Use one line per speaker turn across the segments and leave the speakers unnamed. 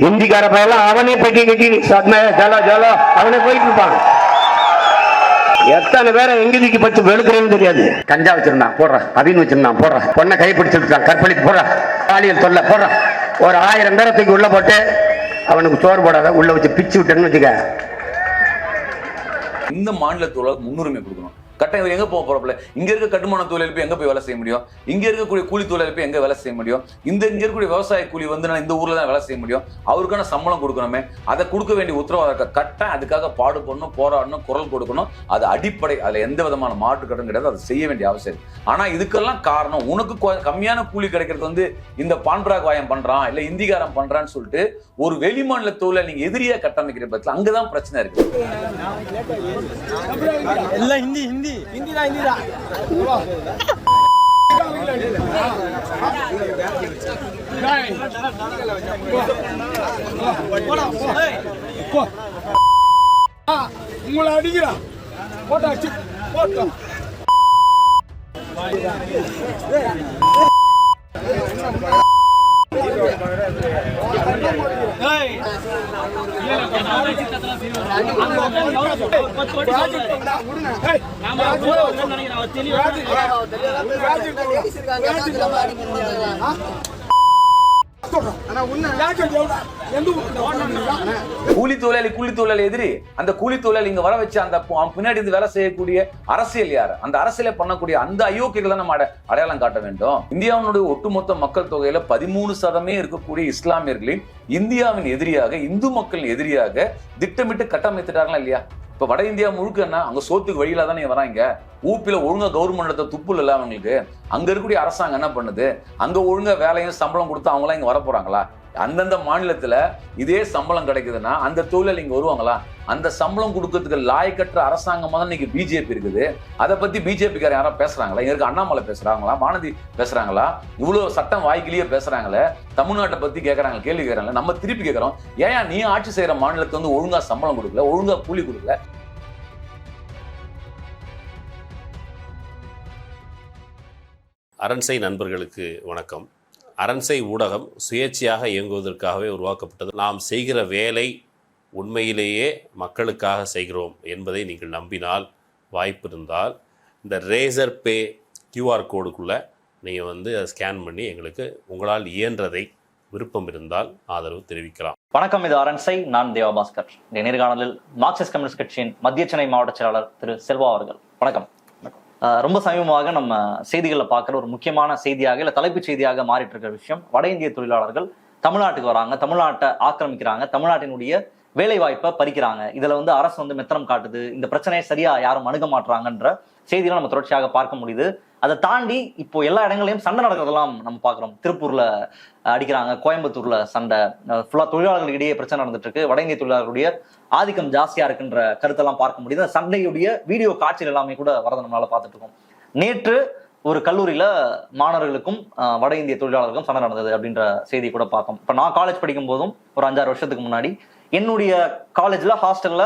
இந்திக்கார பையெல்லாம் அவனே பெட்டி கட்டி ஜலோ ஜலோ அவனே போயிட்டு இருப்பான். எத்தனை பேரை எங்கதிக்கு பச்சு வெளுக்கிறேன்னு தெரியாது. கஞ்சா வச்சிருந்தான் போடுறான், அப்படின்னு வச்சிருந்தான் போடுறான், பொண்ணை கைப்பிடிச்சிருக்கான் கற்பழித்து போடுறான், பாலியல் தொல்லை போடுறான். ஒரு 1000 பேரத்துக்கு உள்ள போட்டு அவனுக்கு சோறு போடாத உள்ள வச்சு பிச்சு விட்டேன்னு வச்சுக்க.
இந்த மாநிலத்தோட முன்னுரிமை கொடுக்கணும். கட்டாயம் எங்க போக போறப்பல இங்க இருக்க கட்டுமான தொழில் போய் எங்க போய் வேலை செய்ய முடியும்? இங்க இருக்கக்கூடிய கூலி தொழில் போய் எங்க வேலை செய்ய முடியும்? இங்க இருக்கக்கூடிய விவசாய கூலி வந்து நான் இந்த ஊர்ல தான் வேலை செய்ய முடியும். அவருக்கான சம்பளம் கொடுக்கணுமே, அதை கொடுக்க வேண்டிய உத்தரவாதம் கட்டாயம் அதுக்காக பாடுபடணும், போராடணும், குரல் கொடுக்கணும். அது அடிப்படை. அதுல எந்த விதமான மாற்று கட்டம் கிடையாது. அதை செய்ய வேண்டிய அவசியம். ஆனா இதுக்கெல்லாம் காரணம் உனக்கு கம்மியான கூலி கிடைக்கிறது வந்து இந்த பான்பராக் வாயம் பண்றான் இல்ல இந்திகாரம் பண்றான்னு சொல்லிட்டு ஒரு வெளி மாநில தொழிலை நீங்க எதிரியா கட்டமைக்கிற பட்சத்தில் அங்கதான் பிரச்சனை இருக்கு.
हिंदी தான் हिंदी தான் உங்களை அடிக்கிறான் போட்டா போட்டா
கூலி தொழிலாளி எதிரி. அந்த கூலி தொழிலாளி இங்க வர வச்சு அந்த பின்னாடி இருந்து வேலை செய்யக்கூடிய அரசியல் யாரு? அந்த அரசியலை பண்ணக்கூடிய அந்த அயோக்கியர்கள் தான் நம்ம அடையாளம் காட்ட வேண்டும். இந்தியாவினுடைய ஒட்டுமொத்த மக்கள் தொகையில 13% இருக்கக்கூடிய இஸ்லாமியர்களின் இந்தியாவின் எதிரியாக, இந்து மக்களின் எதிரியாக திட்டமிட்டு கட்டமைத்துட்டாங்களா இல்லையா? இப்ப வட இந்தியா முழுக்க என்ன அங்க சோத்துக்கு வழியில தானே வராங்க. ஊப்பில ஒழுங்கா கவர்மெண்ட் துப்புல் இல்ல அவங்களுக்கு. அங்க இருக்கக்கூடிய அரசாங்கம் என்ன பண்ணுது? அங்க ஒழுங்கா வேலையும் சம்பளம் கொடுத்து அவங்களாம் இங்க வர போறாங்களா? அந்தந்த மாநிலத்துல இதே சம்பளம் கிடைக்குதுன்னா அந்த தொழிலாளி இங்க வருவாங்களா? அந்த சம்பளம் கொடுக்கறதுக்கு லாயக்கற்ற அரசாங்கமா தான் இன்னைக்கு பிஜேபி இருக்குது. அதை பத்தி பிஜேபிக்காரன் யாரா பேசுறாங்களா? இங்க இருக்க அண்ணாமலை பேசுறாங்களா? வானதி பேசுறாங்களா? இவ்வளவு சட்டம் வாய்க்கிலேயே பேசுறாங்களே. தமிழ்நாட்டை பத்தி கேட்கறாங்க, கேள்வி கேட்கறாங்க. நம்ம திருப்பி கேட்கறோம், ஏன் நீ ஆட்சி செய்யற மாநிலத்துக்கு வந்து ஒழுங்கா சம்பளம் கொடுக்கல, ஒழுங்கா கூலி கொடுக்கல?
அரண்சை நண்பர்களுக்கு வணக்கம். அரண்சை ஊடகம் சுயேட்சையாக இயங்குவதற்காகவே உருவாக்கப்பட்டது. நாம் செய்கிற வேலை உண்மையிலேயே மக்களுக்காக செய்கிறோம் என்பதை நீங்கள் நம்பினால், வாய்ப்பு இருந்தால் இந்த ரேசர் பே QR கோடுக்குள்ளே நீங்கள் வந்து அதை ஸ்கேன் பண்ணி எங்களுக்கு உங்களால் இயன்றதை விருப்பம் இருந்தால் ஆதரவு தெரிவிக்கலாம்.
வணக்கம், இது அரண்சை. நான் தேவபாஸ்கர். இந்த நேர்காணலில் மார்க்சிஸ்ட் கம்யூனிஸ்ட் கட்சியின் மத்திய சென்னை மாவட்ட செயலாளர் திரு செல்வா அவர்கள். வணக்கம். ரொம்ப சமீபமாக நம்ம செய்திகளில் பார்க்குற ஒரு முக்கியமான செய்தியாக இல்லை தலைப்புச் செய்தியாக மாறிட்டு இருக்கிற விஷயம், வட இந்திய தொழிலாளர்கள் தமிழ்நாட்டுக்கு வராங்க, தமிழ்நாட்டை ஆக்கிரமிக்கிறாங்க, தமிழ்நாட்டினுடைய வேலை வாய்ப்பை பறிக்கிறாங்க. இதுல வந்து அரசு வந்து மெத்தனம் காட்டுது, இந்த பிரச்சனையை சரியா யாரும் அணுக மாட்டுறாங்கன்ற செய்திகளை நம்ம தொடர்ச்சியாக பார்க்க முடியுது. அதை தாண்டி இப்போ எல்லா இடங்களையும் சண்டை நடக்கிறதெல்லாம் நம்ம பார்க்குறோம். திருப்பூர்ல அடிக்கிறாங்க, கோயம்புத்தூர்ல சண்டை, ஃபுல்லா தொழிலாளர்களிடையே பிரச்சனை நடந்துட்டு இருக்கு. வட இந்திய தொழிலாளர்களுடைய ஆதிக்கம் ஜாஸ்தியா இருக்குன்ற கருத்தெல்லாம் பார்க்க முடியுது. அந்த சண்டையுடைய வீடியோ காட்சிகள் எல்லாமே கூட வரதை நம்மளால பார்த்துட்டு இருக்கோம். நேற்று ஒரு கல்லூரியில மாணவர்களுக்கும் வட இந்திய தொழிலாளர்களுக்கும் சண்டை நடந்தது அப்படின்ற செய்தி கூட பார்த்தோம். இப்ப நான் காலேஜ் படிக்கும் போதும் ஒரு 5-6 வருஷத்துக்கு முன்னாடி என்னுடைய காலேஜ்ல ஹாஸ்டல்ல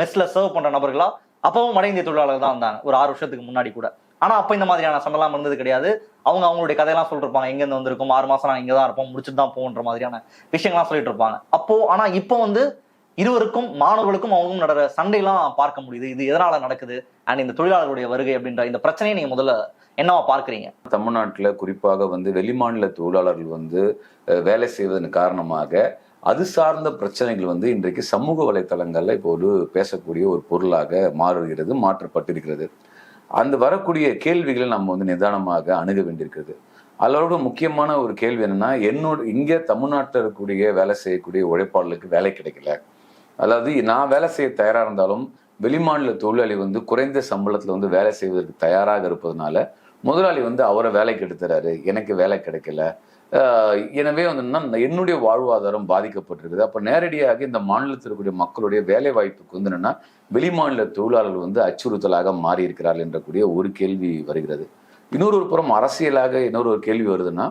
மெஸ்ல சர்வ் பண்ற நபர்களா அப்பவும் வட இந்திய தொழிலாளர்கள் தான் இருந்தாங்க, ஒரு 6 வருஷத்துக்கு முன்னாடி கூட. ஆனா அப்ப இந்த மாதிரியான சண்டைலாம் இருந்தது கிடையாது. அவங்களுடைய கதையெல்லாம் சொல்லிட்டு இருப்பாங்க, எங்க இருந்து வந்திருக்கும், 6 மாசம் நாங்க இங்கதான் இருப்போம், முடிச்சுட்டு தான் போன்ற மாதிரியான விஷயங்கள்லாம் சொல்லிட்டு இருப்பாங்க. அப்போ ஆனா இப்போ வந்து இருவருக்கும், மாணவர்களுக்கும் அவங்களுக்கும் நடக்கிற சண்டையெல்லாம் பார்க்க முடியுது. இது எதனால நடக்குது? அண்ட் இந்த தொழிலாளர்களுடைய வருகை அப்படின்ற இந்த பிரச்சனையை நீங்க முதல்ல என்னவா பார்க்குறீங்க?
தமிழ்நாட்டில் குறிப்பாக வந்து வெளிமாநில தொழிலாளர்கள் வந்து வேலை செய்வதன் காரணமாக அது சார்ந்த பிரச்சனைகள் வந்து இன்றைக்கு சமூக வலைத்தளங்கள்ல இப்போ ஒரு பேசக்கூடிய ஒரு பொருளாக மாறுகிறது, மாற்றப்பட்டிருக்கிறது. அந்த வரக்கூடிய கேள்விகளை நம்ம வந்து நிதானமாக அணுக வேண்டியிருக்கிறது. அதோட முக்கியமான ஒரு கேள்வி என்னன்னா, இங்கே தமிழ்நாட்டில் இருக்கக்கூடிய வேலை செய்யக்கூடிய உழைப்பாளர்களுக்கு வேலை கிடைக்கல. அதாவது நான் வேலை செய்ய தயாராக இருந்தாலும் வெளிமாநில தொழிலாளி வந்து குறைந்த சம்பளத்தில் வந்து வேலை செய்வதற்கு தயாராக இருப்பதனால முதலாளி வந்து அவரை வேலைக்கு எடுத்துறாரு, எனக்கு வேலை கிடைக்கல. எனவே வந்து என்னுடைய வாழ்வாதாரம் பாதிக்கப்பட்டிருக்குது. அப்போ நேரடியாக இந்த மாநிலத்தில் இருக்கக்கூடிய மக்களுடைய வேலை வாய்ப்புக்கு வந்து என்னன்னா வெளிமாநில தொழிலாளர்கள் வந்து அச்சுறுத்தலாக மாறி இருக்கிறார்கள் என்ற கூடிய ஒரு கேள்வி வருகிறது. இன்னொரு புறம் அரசியலாக இன்னொரு கேள்வி வருதுன்னா,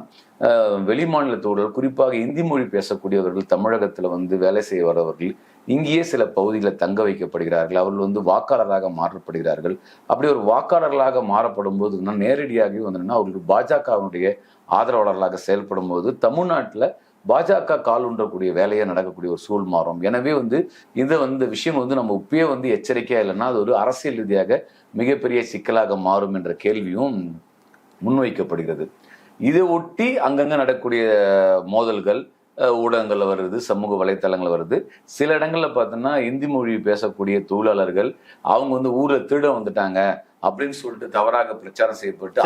வெளிமாநில தொழிலாளர்கள் குறிப்பாக இந்தி மொழி பேசக்கூடியவர்கள் தமிழகத்தில் வந்து வேலை செய்ய வரவர்கள் இங்கேயே சில பகுதிகளில் தங்க வைக்கப்படுகிறார்கள். அவர்கள் வந்து வாக்காளராக மாற்றப்படுகிறார்கள். அப்படி ஒரு வாக்காளர்களாக மாறப்படும் போது நேரடியாகவே வந்து அவர்களுக்கு பாஜகவினுடைய ஆதரவாளர்களாக செயல்படும் போது தமிழ்நாட்டில் பாஜக கால் ஊன்றக்கூடிய வேலையை நடக்கக்கூடிய ஒரு சூழ் மாறும். எனவே இந்த விஷயம் நம்ம இப்பயே எச்சரிக்கையா இல்லைன்னா அது ஒரு அரசியல் ரீதியாக மிகப்பெரிய சிக்கலாக மாறும் என்ற கேள்வியும் முன்வைக்கப்படுகிறது. இதை ஒட்டி அங்கங்க நடக்கக்கூடிய மோதல்கள் ஊடகங்கள்ல வருது, சமூக வலைத்தளங்கள் வருது. சில இடங்கள்ல பார்த்தோம்னா இந்தி மொழி பேசக்கூடிய தொழிலாளர்கள் அவங்க ஊர்ல திருட வந்துட்டாங்க அப்படின்னு சொல்லிட்டு தவறாக பிரச்சாரம் செய்யப்பட்டு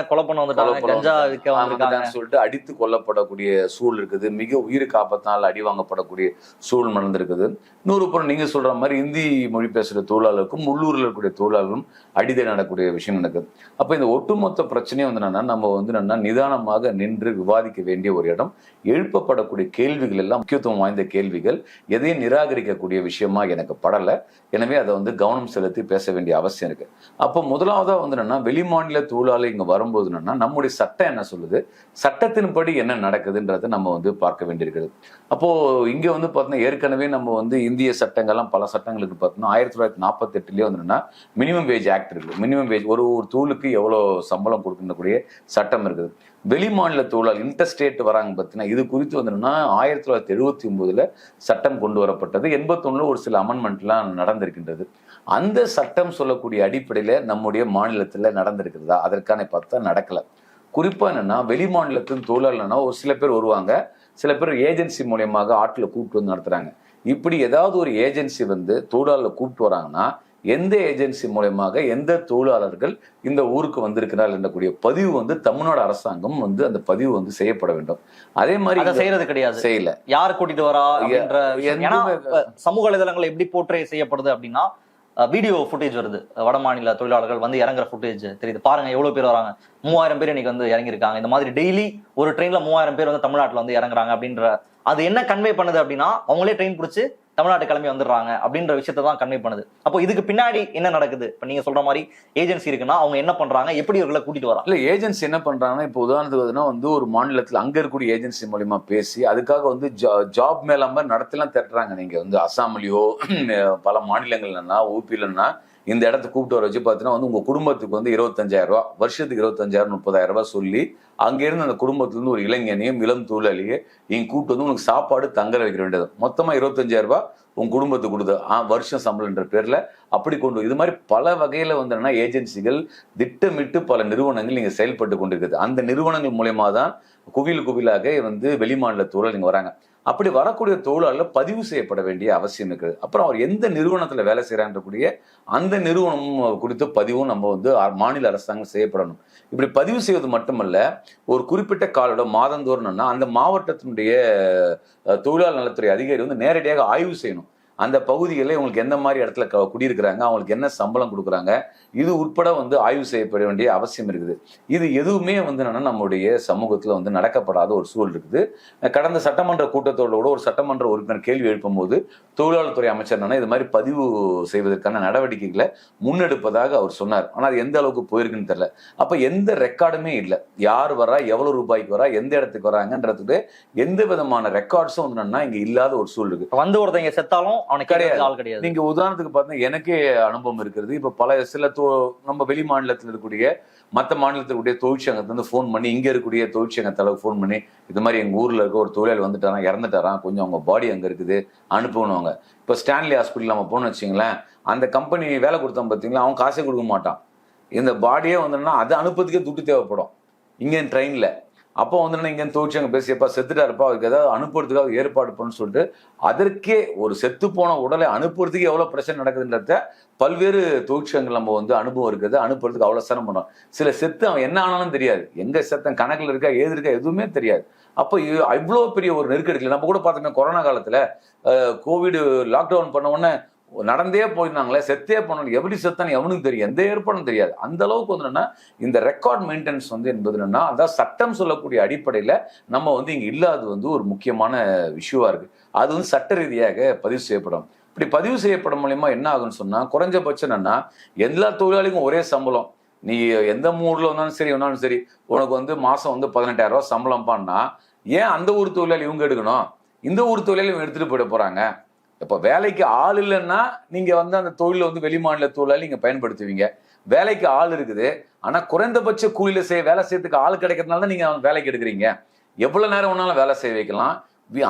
கொலை பண்ண வந்துட்டாங்க
சொல்லிட்டு அடித்து கொல்லப்படக்கூடிய சூழல் இருக்குது. மிக உயிருக்கு ஆபத்தினால் அடி வாங்கப்படக்கூடிய சூழல் நடந்திருக்குது. இன்னொரு புறம் நீங்க சொல்ற மாதிரி இந்தி மொழி பேசுற தொழிலாளருக்கும் உள்ளூரில் இருக்கக்கூடிய தொழிலாளர்களும் அடிதை நடக்கூடிய விஷயம் நடக்குது. அப்ப இந்த ஒட்டுமொத்த பிரச்சனையும் என்னன்னா நம்ம நிதானமாக நின்று விவாதிக்க வேண்டிய ஒரு இடம். எழுப்பப்படக்கூடிய கேள்விகள் எல்லாம் முக்கியத்துவம் வாய்ந்த கேள்விகள், எதையும் நிராகரிக்கக்கூடிய விஷயமா எனக்கு படலை. எனவே அதை கவனம் செலுத்தி பேச வேண்டிய அவசியம் இருக்கு. அப்போ முதலாவதா வெளிமாநில தொழிலாளர் இங்க வரும்போது நம்முடைய சட்டம் என்ன சொல்லுது, சட்டத்தின்படி என்ன நடக்குதுன்றதை நம்ம பார்க்க வேண்டியிருக்கிறது. அப்போ இங்க பார்த்தீங்கன்னா ஏற்கனவே நம்ம இந்திய சட்டங்கள்லாம் பல சட்டங்களுக்கு பார்த்தோம்னா 1948லயே மினிமம் வேஜ் ஆக்ட் இருக்கு. மினிமம் வேஜ் ஒரு தொழிலுக்கு எவ்வளவு சம்பளம் கொடுக்கக்கூடிய சட்டம் இருக்குது. வெளிமாநில தொழிலாளர் இன்டர்ஸ்டேட் வராங்க பார்த்தீங்கன்னா இது குறித்து 1979 சட்டம் கொண்டு வரப்பட்டது. 81 ஒரு சில அமெண்ட்மெண்ட்லாம் நடந்திருக்கின்றது. அந்த சட்டம் சொல்லக்கூடிய அடிப்படையில நம்முடைய மாநிலத்துல நடந்திருக்கிறதா அதற்கான பார்த்தா நடக்கல. குறிப்பா வெளி மாநிலத்தின் தொழிலாளர்னா ஒரு சில பேர் வருவாங்க, சில பேர் ஏஜென்சி மூலியமாக ஆட்களை கூப்பிட்டு நடத்துறாங்க. இப்படி ஏதாவது ஒரு ஏஜென்சி தொழிலாளர்களை கூப்பிட்டு வராங்கன்னா எந்த ஏஜென்சி மூலமாக எந்த தொழிலாளர்கள் இந்த ஊருக்கு வந்திருக்கிறார்கள் என்றக்கூடிய பதிவு தமிழ்நாடு அரசாங்கம் அந்த பதிவு செய்யப்பட வேண்டும். அதே மாதிரி
செய்யறது கிடையாது, செய்யல. யார் கூட்டிட்டு வரா சமூக வலைதளங்கள் எப்படி போர்ட்ரே செய்யப்படுது அப்படின்னா வீடியோ ஃபுட்டேஜ் வருது, வட மாநில தொழிலாளர்கள் இறங்குற ஃபுட்டேஜ் தெரியுது. பாருங்க எவ்வளவு பேர் வராங்க, 3000 பேர் இன்னைக்கு இறங்கிருக்காங்க. இந்த மாதிரி டெய்லி ஒரு ட்ரெயின்ல 3000 பேர் தமிழ்நாட்டுல இறங்குறாங்க அப்படின்ற அது என்ன கன்வே பண்ணுது அப்படின்னா அவங்களே ட்ரெயின் பிடிச்சி தமிழ்நாட்டு கிளம்பி வந்துடுறாங்க அப்படின்ற விஷயத்தை தான் கன்வே பண்ணுது. அப்போ இதுக்கு பின்னாடி என்ன நடக்குது? இப்ப நீங்க சொல்ற மாதிரி ஏஜென்சி இருக்குன்னா அவங்க என்ன பண்றாங்க, எப்படி இவர்களை கூட்டிட்டு வராங்க?
இல்ல ஏஜென்சி என்ன பண்றாங்கன்னா இப்போ உதாரணத்துக்கு ஒரு மாநிலத்துல அங்க இருக்கக்கூடிய ஏஜென்சி மூலியமா பேசி அதுக்காக ஜாப் மேலாம நடத்தலாம் திரட்டுறாங்க. நீங்க அசாம்லயோ பல மாநிலங்கள்னா ஊபிலன்னா இந்த இடத்துக்கு கூப்பிட்டு வர வச்சு பார்த்தீங்கன்னா உங்க குடும்பத்துக்கு 25,000 ரூபாய், வருஷத்துக்கு 25,000 30,000 ரூபாய் சொல்லி அங்கிருந்து அந்த குடும்பத்திலிருந்து ஒரு இளைஞனையும் இளம் தொழிலாளியே இங்க கூப்பிட்டு உங்களுக்கு சாப்பாடு தங்கற வைக்க வேண்டியது. மொத்தமா 25,000 ரூபாய் உங்க குடும்பத்துக்கு கொடுத்து வருஷம் சம்பளம்ன்ற பேர்ல அப்படி கொண்டு இது மாதிரி பல வகையில ஏஜென்சிகள் திட்டமிட்டு பல நிறுவனங்கள் நீங்க செயல்பட்டு கொண்டிருக்குது. அந்த நிறுவனங்கள் மூலயமா தான் குவிலாக வெளிமாநில தொழில் நீங்க வராங்க. அப்படி வரக்கூடிய தொழிலாளர் பதிவு செய்யப்பட வேண்டிய அவசியம் இருக்குது. அப்புறம் அவர் எந்த நிறுவனத்துல வேலை செய்யறான்றக்கூடிய அந்த நிறுவனம் குறித்த பதிவும் நம்ம மாநில அரசாங்கம் செய்யப்படணும். இப்படி பதிவு செய்வது மட்டுமல்ல, ஒரு குறிப்பிட்ட காலோட மாதந்தோறும்னா அந்த மாவட்டத்தினுடைய தொழிலாளர் நலத்துறை அதிகாரி நேரடியாக ஆய்வு செய்யணும். அந்த பகுதிகளில் இவங்களுக்கு எந்த மாதிரி இடத்துல குடியிருக்கிறாங்க, அவங்களுக்கு என்ன சம்பளம் கொடுக்குறாங்க, இது உட்பட ஆய்வு செய்யப்பட வேண்டிய அவசியம் இருக்குது. இது எதுவுமே நம்முடைய சமூகத்துல நடக்கப்படாத ஒரு சூழல் இருக்குது. கடந்த சட்டமன்ற கூட்டத்தோட கூட ஒரு சட்டமன்ற உறுப்பினர் கேள்வி எழுப்பும் போது தொழிலாளர் துறை அமைச்சர் இது மாதிரி பதிவு செய்வதற்கான நடவடிக்கைகளை முன்னெடுப்பதாக அவர் சொன்னார். ஆனால் அது எந்த அளவுக்கு போயிருக்குன்னு தெரியல. அப்ப எந்த ரெக்கார்டுமே இல்லை, யார் வரா, எவ்வளவு ரூபாய்க்கு வரா, எந்த இடத்துக்கு வராங்கன்றதுக்கு எந்த விதமான ரெக்கார்ட்ஸும் இங்க இல்லாத ஒரு சூழல் இருக்கு.
ஒருத்தங்க செத்தாலும் கிடையாது.
நீங்க உதாரணத்துக்கு பார்த்தீங்கன்னா எனக்கே அனுபவம் இருக்கிறது. இப்ப சில நம்ம வெளி மாநிலத்தில் இருக்கக்கூடிய மற்ற மாநிலத்திற்குரிய தொழிற்சங்கத்துல போன் பண்ணி இங்க இருக்கக்கூடிய தொழிற்சங்கத்தளவுக்கு போன் பண்ணி இது மாதிரி எங்க ஊர்ல இருக்க ஒரு தொழிலாளி வந்துட்டாராம், இறந்துட்டாராம், கொஞ்சம் அவங்க பாடி அங்க இருக்குது அனுப்புவாங்க. இப்ப ஸ்டான்லி ஹாஸ்பிட்டல் நம்ம போன வச்சுங்களேன், அந்த கம்பெனி வேலை கொடுத்தோம் பார்த்தீங்களா, அவன் காசே கொடுக்க மாட்டான். இந்த பாடியே அதை அனுப்புறதுக்கே துட்டு தேவைப்படும் இங்க ட்ரெயின்ல. அப்போ இங்க தொழிற்சங்க பேசியப்பா செத்துட்டாருப்பா, அதுக்கு ஏதாவது அனுப்புறதுக்காக ஏற்பாடு பண்ணு சொல்லிட்டு அதற்கே ஒரு செத்து போன உடலை அனுப்புறதுக்கு எவ்வளவு பிரச்சனை நடக்குதுன்றத பல்வேறு தொழிற்சங்கங்கள் நம்ம அனுபவம் இருக்குது. அனுப்புறதுக்கு அவ்வளவு சிரமம் பண்ணும். சில செத்து அவன் என்ன ஆனாலும் தெரியாது, எங்க செத்தன் கணக்குல இருக்கா ஏது இருக்கா எதுவுமே தெரியாது. அப்போ இவ்வளவு பெரிய ஒரு நெருக்கடி. நம்ம கூட பார்த்தோமே கொரோனா காலத்துல கோவிட் லாக்டவுன் பண்ண உடனே நடந்தே போயிருந்தாங்களே, செத்தே போனாலும் எப்படி செத்தான்னு எவனுக்கு தெரியும், எந்த ஏற்பாடும் தெரியாது. அந்த அளவுக்கு இந்த ரெக்கார்ட் மெயின்டெனன்ஸ் என்பது அதாவது சட்டம் சொல்லக்கூடிய அடிப்படையில நம்ம இங்க இல்லாதது ஒரு முக்கியமான விஷயமா இருக்கு. அது சட்ட ரீதியாக பதிவு செய்யப்படும். இப்படி பதிவு செய்யப்படும் மூலியமா என்ன ஆகுன்னு சொன்னா குறைஞ்சபட்சம் எல்லா தொழிலாளிக்கும் ஒரே சம்பளம். நீ எந்த ஊர்ல வந்தாலும் சரி ஒன்னாலும் சரி உனக்கு மாசம் 18,000 ரூபாய் சம்பளம் பண்ணா ஏன் அந்த ஊர் தொழிலாளி இவங்க எடுக்கணும், இந்த ஊர் தொழிலாளி இவங்க எடுத்துட்டு போயிட போறாங்க. இப்ப வேலைக்கு ஆள் இல்லைன்னா நீங்க அந்த தொழில வெளிமாநில தொழிலாளி நீங்க பயன்படுத்துவீங்க. வேலைக்கு ஆள் இருக்குது, ஆனா குறைந்தபட்ச கூலியில வேலை செய்யறதுக்கு ஆள் கிடைக்கிறதுனால தான் நீங்க வேலைக்கு எடுக்கிறீங்க. எவ்வளவு நேரம் வேணாலும் வேலை செய்ய வைக்கலாம்,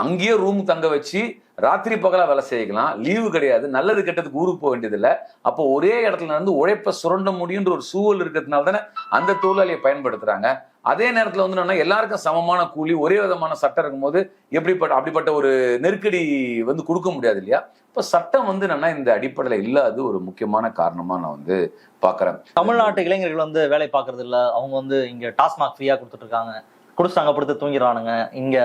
அங்கேயே ரூம் தங்க வச்சு ராத்திரி பகலா வேலை செய்யலாம், லீவு கிடையாது, நல்லது கெட்டதுக்கு ஊருக்கு போக வேண்டியதில்லை. அப்போ ஒரே இடத்துல இருந்து உழைப்ப சுரண்ட முடியுன்ற ஒரு சூழல் இருக்கிறதுனால தானே அந்த தொழிலாளியை பயன்படுத்துறாங்க. அதே நேரத்துல என்னன்னா எல்லாருக்கும் சமமான கூலி, ஒரே விதமான சட்டம் இருக்கும்போது அப்படிப்பட்ட ஒரு நெருக்கடி கொடுக்க முடியாது இல்லையா? இப்ப சட்டம் என்னன்னா இந்த அடிப்படையில இல்லாத ஒரு முக்கியமான காரணமா நான் பாக்குறேன்.
தமிழ்நாட்டு இளைஞர்கள் வேலை பார்க்கறது இல்ல, அவங்க இங்க டாஸ்மாக் ஃப்ரீயா கொடுத்துட்டு இருக்காங்க, குடிச்சாங்க படுத்து தூங்கிடுறானுங்க, இங்க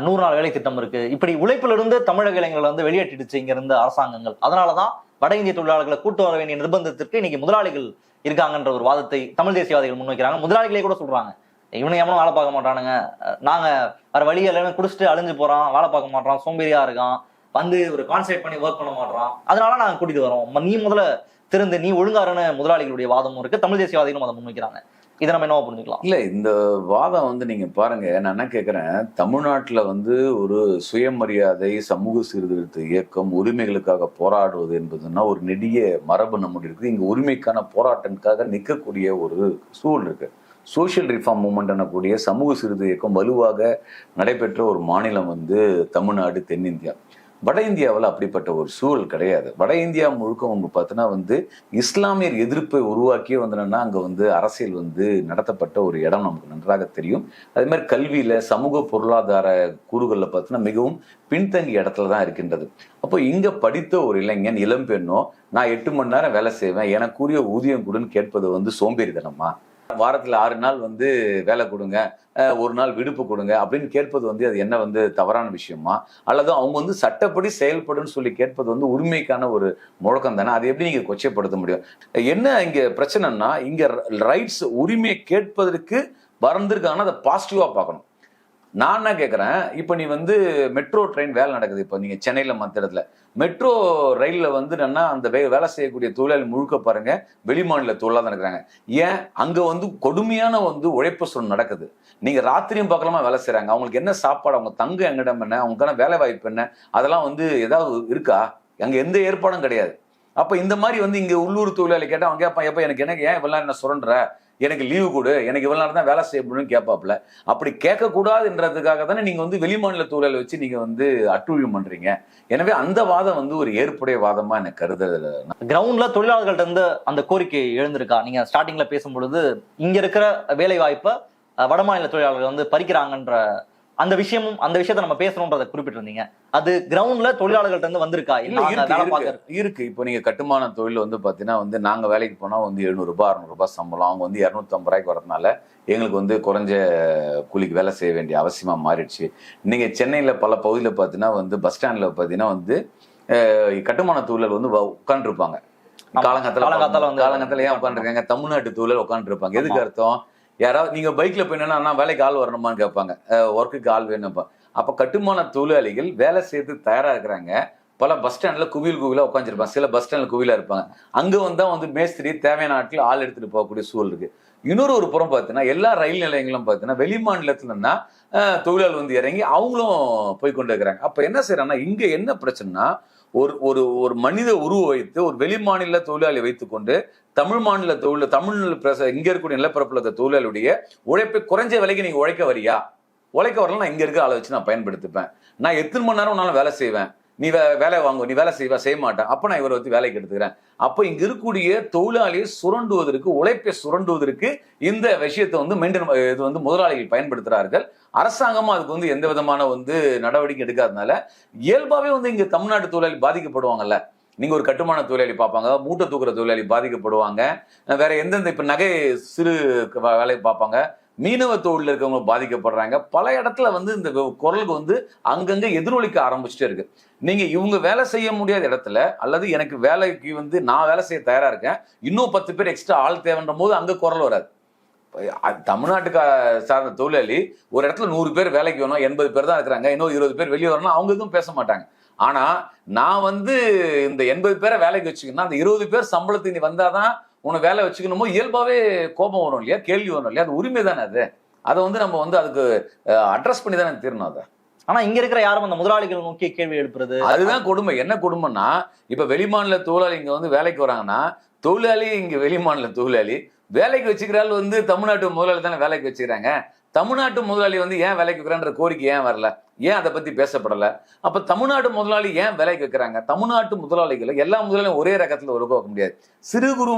100 நாள் வேலை திட்டம் இருக்கு. இப்படி உழைப்புல இருந்து தமிழக இளைஞர்கள் வெளியேற்றிடுச்சு இங்க இருந்த அரசாங்கங்கள். அதனாலதான் வட இந்திய தொழிலாளர்களை கூட்டு வர வேண்டிய நிர்பந்தத்திற்கு இன்னைக்கு முதலாளிகள் இருக்காங்கன்ற ஒரு வாதத்தை தமிழ் தேசியவாதிகள் முன்வைக்கிறாங்க. முதலாளிகளே கூட சொல்றாங்க, இவனை எவனும் வேலை பார்க்க மாட்டானுங்க, நாங்க வேற வழி இல்லைன்னு குடிச்சிட்டு அழிஞ்சு போறான், வேலை பார்க்க மாட்டான், சோம்பேறியா இருக்கான், ஒரு கான்சென்ட்ரேட் பண்ணி ஒர்க் பண்ண மாட்டான், அதனால நாங்க கூட்டிட்டு வரோம், நீ முதல்ல திருந்து நீ ஒழுங்காருன்னு முதலாளிகளுடைய வாதமும் இருக்கு, தமிழ் தேசியவாதிகளும் அதை முன்வைக்கிறாங்க. இதை நம்ம என்னவா புரிஞ்சுக்கலாம்?
இல்ல, இந்த வாதம் நீங்க பாருங்க, நான் என்ன கேட்கிறேன், தமிழ்நாட்டுல ஒரு சுயமரியாதை, சமூக சீர்திருத்த இயக்கம், உரிமைகளுக்காக போராடுவது என்பதுன்னா ஒரு நெடிய மரபு நம்முடைய இருக்குது. இங்க உரிமைக்கான போராட்டத்துக்காக நிற்கக்கூடிய ஒரு சூழல் இருக்கு. சோசியல் ரிஃபார்ம் மூவ்மெண்ட் எனக்கூடிய சமூக சீர்திருத்த இயக்கம் வலுவாக நடைபெற்ற ஒரு மாநிலம் தமிழ்நாடு, தென்னிந்தியா. வட இந்தியாவில் அப்படிப்பட்ட ஒரு சூழல் கிடையாது. வட இந்தியா முழுக்க பார்த்தீங்கன்னா இஸ்லாமியர் எதிர்ப்பை உருவாக்கியே அங்கே அரசியல் நடத்தப்பட்ட ஒரு இடம் நமக்கு நன்றாக தெரியும். அதே மாதிரி கல்வியில, சமூக பொருளாதார கூறுகளில் பார்த்தீங்கன்னா மிகவும் பின்தங்கிய இடத்துல தான் இருக்கின்றது. அப்போ இங்க படித்த ஒரு இளைஞன், இளம்பெண்ணோ, நான் 8 மணி நேரம் வேலை செய்வேன், எனக்குரிய ஊதியம் கொடுன்னு கேட்பது சோம்பேறித்தனமா? வாரத்துல 6 நாள் வேலை கொடுங்க, 1 நாள் விடுப்பு கொடுங்க அப்படின்னு கேட்பது அது என்ன தவறான விஷயமா? அல்லது அவங்க சட்டப்படி செயல்படுன்னு சொல்லி கேட்பது உரிமைக்கான ஒரு முழக்கம் தானே? அதை எப்படி நீங்க கொச்சைப்படுத்த முடியும்? என்ன இங்க பிரச்சனைன்னா, இங்க ரைட்ஸ், உரிமையை கேட்பதற்கு வந்திருக்காங்கன்னா அதை பாசிட்டிவா பார்க்கணும். நான் என்ன கேட்குறேன், இப்போ நீ மெட்ரோ ட்ரெயின் வேலை நடக்குது, இப்போ நீங்கள் சென்னையில் மற்ற இடத்துல மெட்ரோ ரயிலில் என்னன்னா அந்த வேலை செய்யக்கூடிய தொழிலாளி முழுக்க பாருங்க வெளிமாநில தொழிலாக தான் இருக்கிறாங்க. ஏன் அங்கே கொடுமையான உழைப்பு சூழல் நடக்குது. நீங்கள் ராத்திரியும் பார்க்கலாமா வேலை செய்கிறாங்க. அவங்களுக்கு என்ன சாப்பாடு, அவங்க தங்க எங்கிடம் என்ன, அவங்களுக்கான வேலை வாய்ப்பு என்ன, அதெல்லாம் ஏதாவது இருக்கா? அங்கே எந்த ஏற்பாடும் கிடையாது. அப்போ இந்த மாதிரி இங்கே உள்ளூர் தொழிலாளி கேட்டால் அவங்க கேட்பான், எப்போ எனக்கு ஏன் இவ்வளோ என்ன சுரண்டுற, எனக்கு லீவு கொடு, எனக்கு இவ்வளவு நேரம் தான் வேலை செய்ய முடியும்னு கேட்பாப்புல. அப்படி கேட்கக்கூடாதுன்றதுக்காக தானே நீங்க வெளிமாநில தொழிலாளி வச்சு நீங்க அட்டூழியம் பண்றீங்க. எனவே அந்த வாதம் ஒரு ஏற்புடைய வாதமா எனக்கு கருதுல.
கிரவுண்ட்ல தொழிலாளர்கள்ட்ட இருந்து அந்த கோரிக்கை எழுந்திருக்கா? நீங்க ஸ்டார்டிங்ல பேசும்பொழுது இங்க இருக்கிற வேலை வாய்ப்பை வடமாநில தொழிலாளர்கள் பறிக்கிறாங்கன்ற அந்த விஷயத்தை நம்ம பேசணும்ன்றதை குறிப்பிட்டிருந்தீங்க. அது கிரவுண்ட்ல தொழிலாளர்கள்ட்ட இருந்து வந்திருக்கா?
இருக்கு. இப்போ நீங்க கட்டுமான தொழில் பாத்தீங்கன்னா நாங்க வேலைக்கு போனா 700 ரூபாய் 600 ரூபாய் சம்பளம், அவங்க 250 ரூபாய்க்கு வரதுனால எங்களுக்கு குறைஞ்ச கூலிக்கு வேலை செய்ய வேண்டிய அவசியமா மாறிடுச்சு. நீங்க சென்னையில பல பகுதியில் பாத்தீங்கன்னா பஸ் ஸ்டாண்ட்ல பாத்தீங்கன்னா கட்டுமான தொழில் உட்கார்ந்து இருப்பாங்க. காலங்கத்துல ஏன் உட்காந்துருக்காங்க? தமிழ்நாட்டு தொழில் உட்காந்து இருப்பாங்க. எதுக்கு அர்த்தம்? யாராவது நீங்க பைக்ல போயினா வேலைக்கு ஆள் வரணுமான்னு கேட்பாங்க, ஒர்க்குக்கு ஆள் வேணும்ப்பா. அப்ப கட்டுமான தொழிலாளிகள் வேலை செய்யறதுக்கு தயாரா இருக்கிறாங்க. பல பஸ் ஸ்டாண்ட்ல குவிலா உட்காந்துருப்பாங்க. சில பஸ் ஸ்டாண்ட்ல குவிலா இருப்பாங்க. அங்க மேஸ்திரி தேவையான ஆட்கள் ஆள் எடுத்துட்டு போகக்கூடிய சூழல் இருக்கு. இன்னொரு புறம் பார்த்தீங்கன்னா எல்லா ரயில் நிலையங்களும் பார்த்தீங்கன்னா வெளி மாநிலத்துலன்னா தொழிலாளர் இறங்கி அவங்களும் போய் கொண்டு இருக்கிறாங்க. அப்ப என்ன செய்யறாங்கன்னா, இங்க என்ன பிரச்சனைனா, ஒரு மனித உருவ வைத்து ஒரு வெளி மாநில தொழிலாளி வைத்துக்கொண்டு தமிழ் மாநில இங்க இருக்கக்கூடிய நிலப்பரப்புல தொழிலாளியுடைய உழைப்பை குறைஞ்ச விலைக்கு நீங்க உழைக்க வரியா? உழைக்க வரல, நான் இங்க இருக்க ஆளை வச்சு நான் பயன்படுத்திப்பேன். நான் எத்தனை மணி நேரம் வேலை செய்வேன், நீ வேலை வாங்குவ, நீ வேலை செய்ய மாட்டேன், அப்ப நான் இவரை வேலைக்கு எடுத்துக்கிறேன். அப்ப இங்க இருக்கக்கூடிய தொழிலாளியை சுரண்டுவதற்கு, உழைப்பை சுரண்டுவதற்கு இந்த விஷயத்தை மெயின்டைன் முதலாளிகள் பயன்படுத்துறார்கள். அரசாங்கமும் அதுக்கு எந்த விதமான நடவடிக்கை எடுக்காதனால இயல்பாவே இங்க தமிழ்நாட்டு தொழிலாளி பாதிக்கப்படுவாங்கல்ல. நீங்க ஒரு கட்டுமான தொழிலாளி பார்ப்பாங்க, மூட்டை தூக்குற தொழிலாளி பாதிக்கப்படுவாங்க, வேற எந்தெந்த இப்ப நகை சிறு வேலையை பார்ப்பாங்க, மீனவ தொழில் இருக்கவங்க பாதிக்கப்படுறாங்க. பல இடத்துல இந்த குரலுக்கு அங்கங்க எதிரொலிக்க ஆரம்பிச்சுட்டே இருக்கு. நீங்க இவங்க வேலை செய்ய முடியாத இடத்துல, அல்லது எனக்கு வேலைக்கு நான் வேலை செய்ய தயாரா இருக்கேன், இன்னும் 10 பேர் எக்ஸ்ட்ரா ஆள் தேவைன்ற போது அங்க குரல் வராது. தமிழ்நாட்டுக்கு சார்ந்த தொழிலாளி ஒரு இடத்துல 100 பேர் வேலைக்கு வேணும், 80 பேர் தான் இருக்கிறாங்க, இன்னும் 20 பேர் வெளியே வரணும், அவங்க எதுவும் பேச மாட்டாங்க. ஆனா நான் இந்த 80 பேரை வேலைக்கு வச்சுக்கணும், அந்த 20 பேர் சம்பளத்துக்கு நீ வந்தாதான் உன்னை வேலை வச்சுக்கணுமோ இயல்பாவே கோபம் வரும் இல்லையா, கேள்வி வரும் இல்லையா? அது உரிமை தானே. அதை நம்ம அதுக்கு அட்ரஸ் பண்ணி தானே தீரணும் அதை.
ஆனா இங்க இருக்கிற யாரும் அந்த முதலாளிகள் நோக்கி கேள்வி எழுப்புறது,
அதுதான் கொடுமை. என்ன கொடுமைன்னா, இப்ப வெளிமாநில தொழிலாளி இங்க வேலைக்கு வராங்கன்னா, தொழிலாளி இங்க வெளிமாநில தொழிலாளி வேலைக்கு வச்சுக்கிறாள் தமிழ்நாட்டு முதலாளி தானே வேலைக்கு வச்சுக்கிறாங்க. தமிழ்நாட்டு முதலாளி வந்து ஏன் விலைக்கு வைக்கிறான்ற கோரிக்கை ஏன் வரல? ஏன் அதை பத்தி பேசப்படல? அப்ப தமிழ்நாடு முதலாளி ஏன் விலைக்கு வைக்கிறாங்க? தமிழ்நாட்டு முதலாளிகளை எல்லா முதலாளியும் ஒரே ரகத்துல உருவாக்க முடியாது. சிறு குறு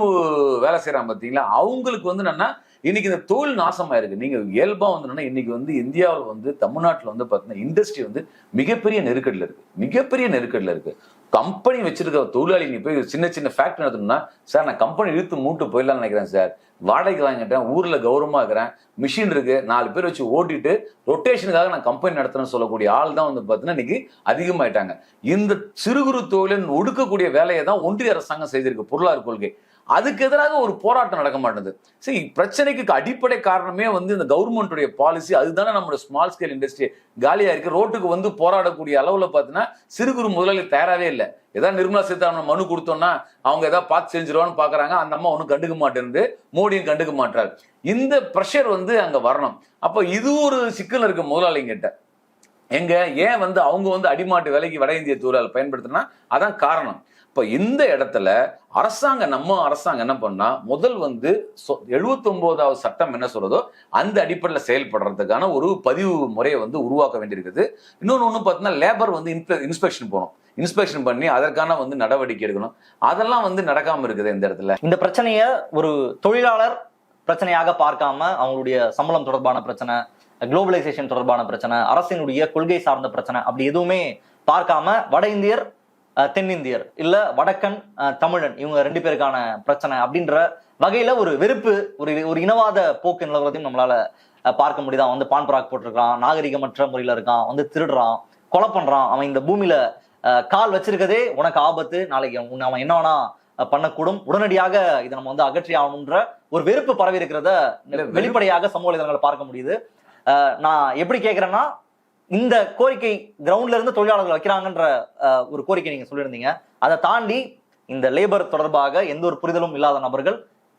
வேலை செய்யறாங்க பாத்தீங்களா, அவங்களுக்கு வந்து என்னன்னா இன்னைக்கு இந்த தொழில் நாசமா இருக்கு. நீங்க இயல்பா வந்து இன்னைக்கு வந்து இந்தியாவில் வந்து தமிழ்நாட்டில் வந்து பாத்தீங்கன்னா இண்டஸ்ட்ரி வந்து மிகப்பெரிய நெருக்கடியில் இருக்கு, மிகப்பெரிய நெருக்கடியில் இருக்கு. கம்பெனி வச்சிருக்க தொழிலாளி நீ போய் சின்ன சின்ன ஃபேக்டரி நடத்தணும்னா, சார் நான் கம்பெனி இழுத்து மூட்டு போயிடலாம்னு நினைக்கிறேன் சார், வாடகைக்கு வாங்கிட்டேன், ஊர்ல கௌரவமா இருக்கிறேன், மிஷின் இருக்கு, 4 பேர் வச்சு ஓட்டிட்டு ரொட்டேஷனுக்காக நான் கம்பெனி நடத்துறேன்னு சொல்லக்கூடிய ஆள் தான் வந்து பாத்தீங்கன்னா இன்னைக்கு அதிகமாயிட்டாங்க. இந்த சிறு குறு தொழிலை ஒடுக்கக்கூடிய வேலையை தான் ஒன்றிய அரசாங்கம் செய்திருக்கு, பொருளாதார கொள்கை. அதுக்கு எதிராக ஒரு போராட்டம் நடக்க மாட்டேங்குது. சரி, பிரச்சனைக்கு அடிப்படை காரணமே வந்து இந்த கவர்மெண்ட்டுடைய பாலிசி. அதுதானே நம்மளோட ஸ்மால் ஸ்கேல் இண்டஸ்ட்ரி காலியா இருக்கு. ரோட்டுக்கு வந்து போராடக்கூடிய அளவுல பாத்தீங்கன்னா சிறு குறு முதலாளி தயாராகவே இல்லை. ஏதாவது நிர்மலா சீதாராமன் மனு கொடுத்தோம்னா அவங்க ஏதாவது பார்த்து செஞ்சிருவான்னு பாக்குறாங்க. அந்த அம்மா ஒன்றும் கண்டுக்க மாட்டேன்னு, மோடியும் கண்டுக்க மாட்டாரு. இந்த ப்ரெஷர் வந்து அங்க வரணும். அப்ப இது ஒரு சிக்கல் இருக்கு முதலாளிங்கிட்ட. எங்க ஏன் வந்து அவங்க வந்து அடிமாட்டு வேலைக்கு வட இந்திய தொழிலாளர் பயன்படுத்தினா அதான் காரணம். இப்ப இந்த இடத்துல நம்ம அரசாங்கம் என்ன பண்ணா, முதல் வந்து 79வது சட்டம் என்ன சொல்றதோ அந்த அடிப்படையில் செயல்படுறதுக்கான ஒரு பதிவு முறையை வந்து உருவாக்க வேண்டியிருக்குது. இன்னொன்னு பாத்தீங்கன்னா லேபர் வந்து இன்ஸ்பெக்ஷன் போகணும், இன்ஸ்பெக்ஷன் பண்ணி அதற்கான வந்து நடவடிக்கை எடுக்கணும். அதெல்லாம் வந்து நடக்காம இருக்குது இந்த இடத்துல.
இந்த பிரச்சனைய ஒரு தொழிலாளர் பிரச்சனையாக பார்க்காம அவங்களுடைய சம்பளம் தொடர்பான பிரச்சனை, குளோபலைசேஷன் தொடர்பான பிரச்சனை, அரசினுடைய கொள்கை சார்ந்த பிரச்சனை அப்படி எதுவுமே பார்க்காம வட இந்தியர் தென்னிந்தியர் இல்ல வடக்கன் தமிழன் இவங்க 2 பேருக்கான பிரச்சனை அப்படின்ற வகையில ஒரு வெறுப்பு, ஒரு இனவாத போக்கு நிலவரத்தையும் நம்மளால பார்க்க முடியுதா. வந்து பான்பராக் போட்டிருக்கான், நாகரிகமற்ற முறையில இருக்கான், வந்து திருடுறான், கொலை பண்றான், அவன் இந்த பூமியில கால் வச்சிருக்கதே உனக்கு ஆபத்து, நாளைக்கு அவன் என்ன வேணா பண்ணக்கூடும், உடனடியாக இதை நம்ம வந்து அகற்றி ஆகணும்ன்ற ஒரு வெறுப்பு பரவி இருக்கிறத வெளிப்படையாக சமூக வலைதளங்களை பார்க்க முடியுது. நான் எப்படி கேட்கிறேன்னா, இந்த கோரிக்கை கிரவுண்ட்ல இருந்து தொழிலாளர்கள் வைக்கிறாங்கன்ற ஒரு கோரிக்கை நீங்க சொல்லியிருந்தீங்க. அதை தாண்டி இந்த லேபர் தொடர்பாக எந்த ஒரு புரிதலும் இல்லாத நபர்கள்,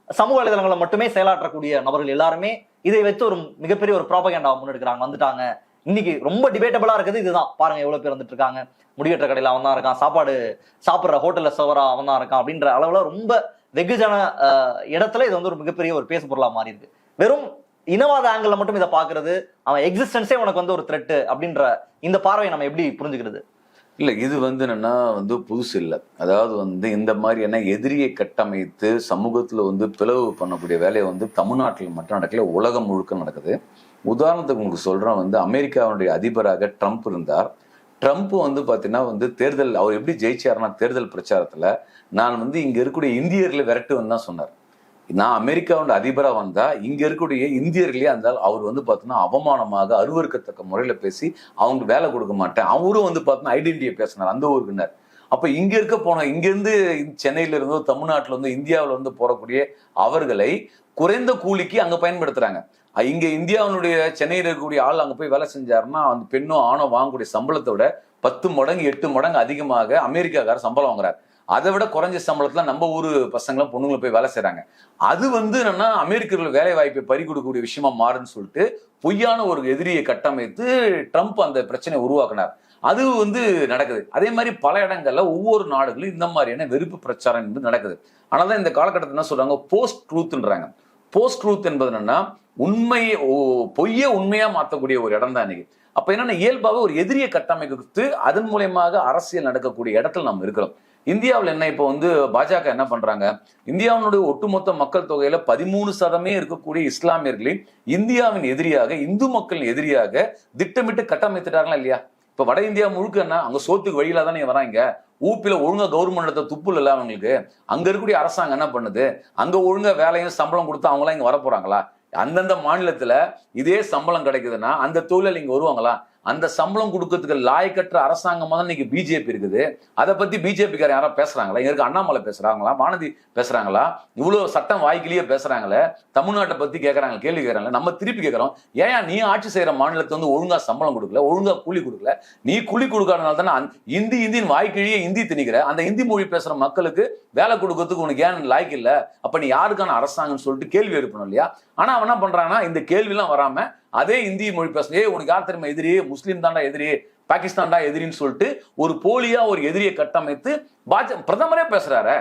சமூக வலைதளங்களை மட்டுமே செயலாற்றக்கூடிய நபர்கள் எல்லாருமே இதை வச்சு ஒரு மிகப்பெரிய ஒரு ப்ராபகேண்டா முன்னெடுக்கிறாங்க. வந்துட்டாங்க, இன்னைக்கு ரொம்ப டிபேட்டபிளா இருக்குது இதுதான். பாருங்க எவ்வளவு பேர் வந்துட்டு இருக்காங்க, முடிவெற்ற கடையில அவன் தான் இருக்கான், சாப்பாடு சாப்பிட்ற ஹோட்டல்ல சவரா அவன் தான் இருக்கான் அப்படின்ற அளவுல ரொம்ப வெகுஜன இடத்துல இது வந்து ஒரு மிகப்பெரிய ஒரு பேசு பொருளா மாறி இருக்கு. வெறும் இனவாத ஆங்கிள் மட்டும் இதை பாக்குறது, அவன் எக்ஸிஸ்டன்ஸே உனக்கு வந்து ஒரு த்ரெட் அப்படின்ற இந்த பார்வையை நம்ம எப்படி புரிஞ்சுக்கிறது?
இல்ல, இது வந்து என்னன்னா வந்து புதுசு இல்லை. அதாவது வந்து இந்த மாதிரி என்ன எதிரியை கட்டமைத்து சமூகத்துல வந்து பிளவு பண்ணக்கூடிய வேலையை வந்து தமிழ்நாட்டில் மட்டும் நடக்கல, உலகம் முழுக்க நடக்குது. உதாரணத்துக்கு உங்களுக்கு சொல்றேன், வந்து அமெரிக்காவுடைய அதிபராக ட்ரம்ப் இருந்தார். ட்ரம்ப் வந்து பாத்தீங்கன்னா வந்து தேர்தல் அவர் எப்படி ஜெயிச்சாருன்னா, தேர்தல் பிரச்சாரத்துல நான் வந்து இங்க இருக்கக்கூடிய இந்தியர்களை விரட்டுவேன்னு தான் சொன்னார். நான் அமெரிக்காவோட அதிபராக வந்தா இங்க இருக்கக்கூடிய இந்தியர்களே இருந்தால் அவர் வந்து பார்த்தீங்கன்னா அவமானமாக அருவருக்கத்தக்க முறையில பேசி அவங்க வேலை கொடுக்க மாட்டேன், அவரும் வந்து பார்த்தீங்கன்னா ஐடென்டிட்டியை பேசினார் அந்த ஊருக்குனர். அப்ப இங்க இருக்க போன இங்கிருந்து சென்னையில இருந்தோ தமிழ்நாட்டில இருந்து இந்தியாவில இருந்து போறக்கூடிய அவர்களை குறைந்த கூலிக்கு அங்க பயன்படுத்துறாங்க. இங்க இந்தியாவினுடைய சென்னையில் இருக்கக்கூடிய ஆள் அங்க போய் வேலை செஞ்சாருன்னா அந்த பெண்ணோ ஆணோ வாங்கக்கூடிய சம்பளத்தை விட 10 மடங்கு 8 மடங்கு அதிகமாக அமெரிக்காக்காரர் சம்பளம் வாங்குறாரு. அதை விட குறைஞ்ச சம்பளத்துல நம்ம ஊரு பசங்களும் பொண்ணுங்களும் போய் வேலை செய்யறாங்க. அது வந்து என்னன்னா அமெரிக்கர்கள் வேலை வாய்ப்பை பறி கொடுக்கக்கூடிய விஷயமா மாறுன்னு சொல்லிட்டு பொய்யான ஒரு எதிரியை கட்டமைத்து ட்ரம்ப் அந்த பிரச்சனையை உருவாக்குனார். அது வந்து நடக்குது. அதே மாதிரி பல இடங்கள்ல ஒவ்வொரு நாடுகளும் இந்த மாதிரியான வெறுப்பு பிரச்சாரம் என்பது நடக்குது. ஆனால்தான் இந்த காலகட்டத்தில் என்ன சொல்றாங்க, போஸ்ட் ட்ரூத்ன்றாங்க. போஸ்ட் ட்ரூத் என்பது என்னன்னா உண்மையை பொய்யை உண்மையா மாற்றக்கூடிய ஒரு இடம் தான் இன்னைக்கு. அப்ப என்னன்னா இயல்பாக ஒரு எதிரியை கட்டமைத்து அதன் மூலயமாக அரசியல் நடக்கக்கூடிய இடத்துல நம்ம இருக்கிறோம். இந்தியாவில் என்ன இப்போ வந்து பாஜக என்ன பண்றாங்க, இந்தியாவினுடைய ஒட்டுமொத்த மக்கள் தொகையில 13% இருக்கக்கூடிய இஸ்லாமியர்களை இந்தியாவின் எதிரியாக, இந்து மக்களின் எதிரியாக திட்டமிட்டு கட்டமைத்துட்டாங்களா இல்லையா? இப்ப வட இந்தியா முழுக்க என்ன, அங்க சோத்துக்கு வழியில தானே வராங்க. ஊப்பில ஒழுங்கா கவர்மெண்ட் துப்புல இல்ல அவங்களுக்கு. அங்க இருக்கக்கூடிய அரசாங்கம் என்ன பண்ணுது, அங்க ஒழுங்கா வேலையும் சம்பளம் கொடுத்து அவங்களாம் இங்க வர போறாங்களா? அந்தந்த மாநிலத்துல இதே சம்பளம் கிடைக்குதுன்னா அந்த தொழிலாளி இங்க வருவாங்களா? அந்த சம்பளம் கொடுக்கறதுக்கு லாயக்கற்ற அரசாங்கமா தான் இன்னைக்கு பிஜேபி இருக்குது. அதை பத்தி பிஜேபிக்காரன் யாரா பேசுறாங்களா? இங்க இருக்க அண்ணாமலை பேசுறாங்களா, வானதி பேசுறாங்களா? இவ்வளவு சட்டம் வாய்க்கிலேயே பேசுறாங்களே, தமிழ்நாட்டை பத்தி கேட்கறாங்க, கேள்வி கேட்கறாங்க. நம்ம திருப்பி கேட்கறோம், ஏன் நீ ஆட்சி செய்யற மாநிலத்தை வந்து ஒழுங்கா சம்பளம் கொடுக்கல, ஒழுங்கா கூலி கொடுக்கல? நீ கூலி கொடுக்காதனால தானே இந்தியின் வாய்க்கிலேயே இந்தி திணிக்கிற. அந்த இந்தி மொழி பேசுற மக்களுக்கு வேலை கொடுக்கறதுக்கு உனக்கு ஏன் லாய்க்கு இல்ல? அப்ப நீ யாருக்கான அரசாங்கம்னு சொல்லிட்டு கேள்வி எழுப்பணும் இல்லையா? ஆனா அவன் என்ன பண்றாங்கன்னா இந்த கேள்வி எல்லாம் வராம அதே இந்திய மொழி பேசுறேன், உனக்கு யார் தெரியுமா எதிரி, முஸ்லீம் தாண்டா எதிரி, பாகிஸ்தான் தான் எதிரின்னு சொல்லிட்டு ஒரு போலியா ஒரு எதிரியை கட்டமைத்து பிரதமரே பேசுறாரு.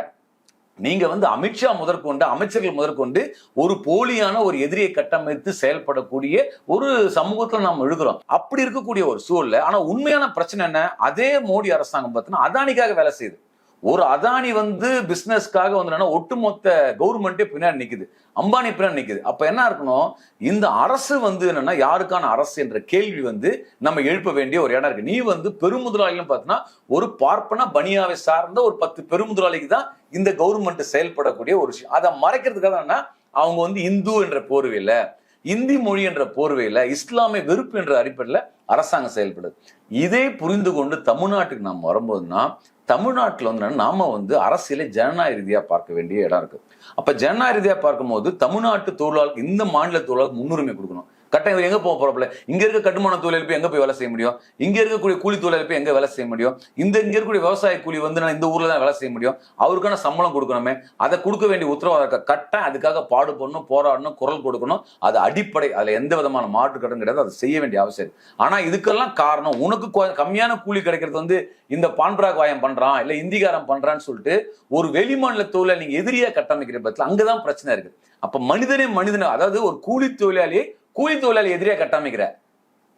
நீங்க வந்து அமித்ஷா முதற்கொண்டு அமைச்சர்கள் முதற்கொண்டு ஒரு போலியான ஒரு எதிரியை கட்டமைத்து செயல்படக்கூடிய ஒரு சமூகத்துல நாம் எழுகிறோம். அப்படி இருக்கக்கூடிய ஒரு சூழல்ல ஆனா உண்மையான பிரச்சனை என்ன, அதே மோடி அரசாங்கம் பார்த்தீங்கன்னா அதானிக்காக வேலை செய்யுது. ஒரு அதானி வந்து பிசினஸ்க்காக வந்து ஒட்டுமொத்த கவர்மெண்டே பின்னாடி நிக்குது, அம்பானி பின்னாடி நிக்குது. அப்ப என்ன இருக்கணும், இந்த அரசு வந்து என்னன்னா யாருக்கான அரசு என்ற கேள்வி வந்து நம்ம எழுப்ப வேண்டிய ஒரு இடம் இருக்கு. நீ வந்து பெருமுதலாளிகள் பார்த்தீங்கன்னா ஒரு பார்ப்பன பனியாவை சார்ந்த ஒரு 10 பெருமுதலாளிக்கு தான் இந்த கவர்மெண்ட் செயல்படக்கூடிய ஒரு விஷயம். அதை மறைக்கிறதுக்காக என்ன, அவங்க வந்து இந்து என்ற போர்வையில, இந்தி மொழி என்ற போர்வையில, இஸ்லாமிய வெறுப்பு என்ற அடிப்படையில் அரசாங்கம் செயல்படுது. இதை புரிந்து கொண்டு தமிழ்நாட்டுக்கு நாம் வரும்போதுன்னா தமிழ்நாட்டில் வந்து நாம வந்து அரசியலை ஜனநாயக ரீதியா பார்க்க வேண்டிய இடம் இருக்கு. அப்ப ஜனநாயக ரீதியா பார்க்கும்போது தமிழ்நாட்டு தொழிலாளர், இந்த மாநில தொழிலாளர் முன்னுரிமை கொடுக்கணும். கட்டாயம் எங்க போக போறப்பல, இங்க இருக்க கட்டுமான தொழில் போய் எங்க போய் வேலை செய்ய முடியும், இங்க இருக்கக்கூடிய கூலி தொழில் போய் எங்க வேலை செய்ய முடியும், இங்க இருக்கக்கூடிய விவசாய கூலி வந்து நான் இந்த ஊர்ல தான் வேலை செய்ய முடியும், அவருக்கான சம்பளம் கொடுக்கணுமே, அதை கொடுக்க வேண்டிய உத்தரவாதம் இருக்க. கட்டாயம் அதுக்காக பாடுபடணும், போராடணும், குரல் கொடுக்கணும். அது அடிப்படை, அதுல எந்த விதமான மாற்று கட்டம் கிடையாது, அதை செய்ய வேண்டிய அவசியம். ஆனா இதுக்கெல்லாம் காரணம் உனக்கு கம்மியான கூலி கிடைக்கிறது வந்து இந்த பான்பராக் வாயம் பண்றான் இல்ல இந்திகாரம் பண்றான்னு சொல்லிட்டு ஒரு வெளிமாநில தொழிலை நீங்க எதிரியா கட்டமைக்கிற பட்சத்தில் அங்கதான் பிரச்சனை இருக்கு. அப்ப மனிதனே அதாவது ஒரு கூலி தொழிலாளி எதிரியா கட்டமைக்கிற,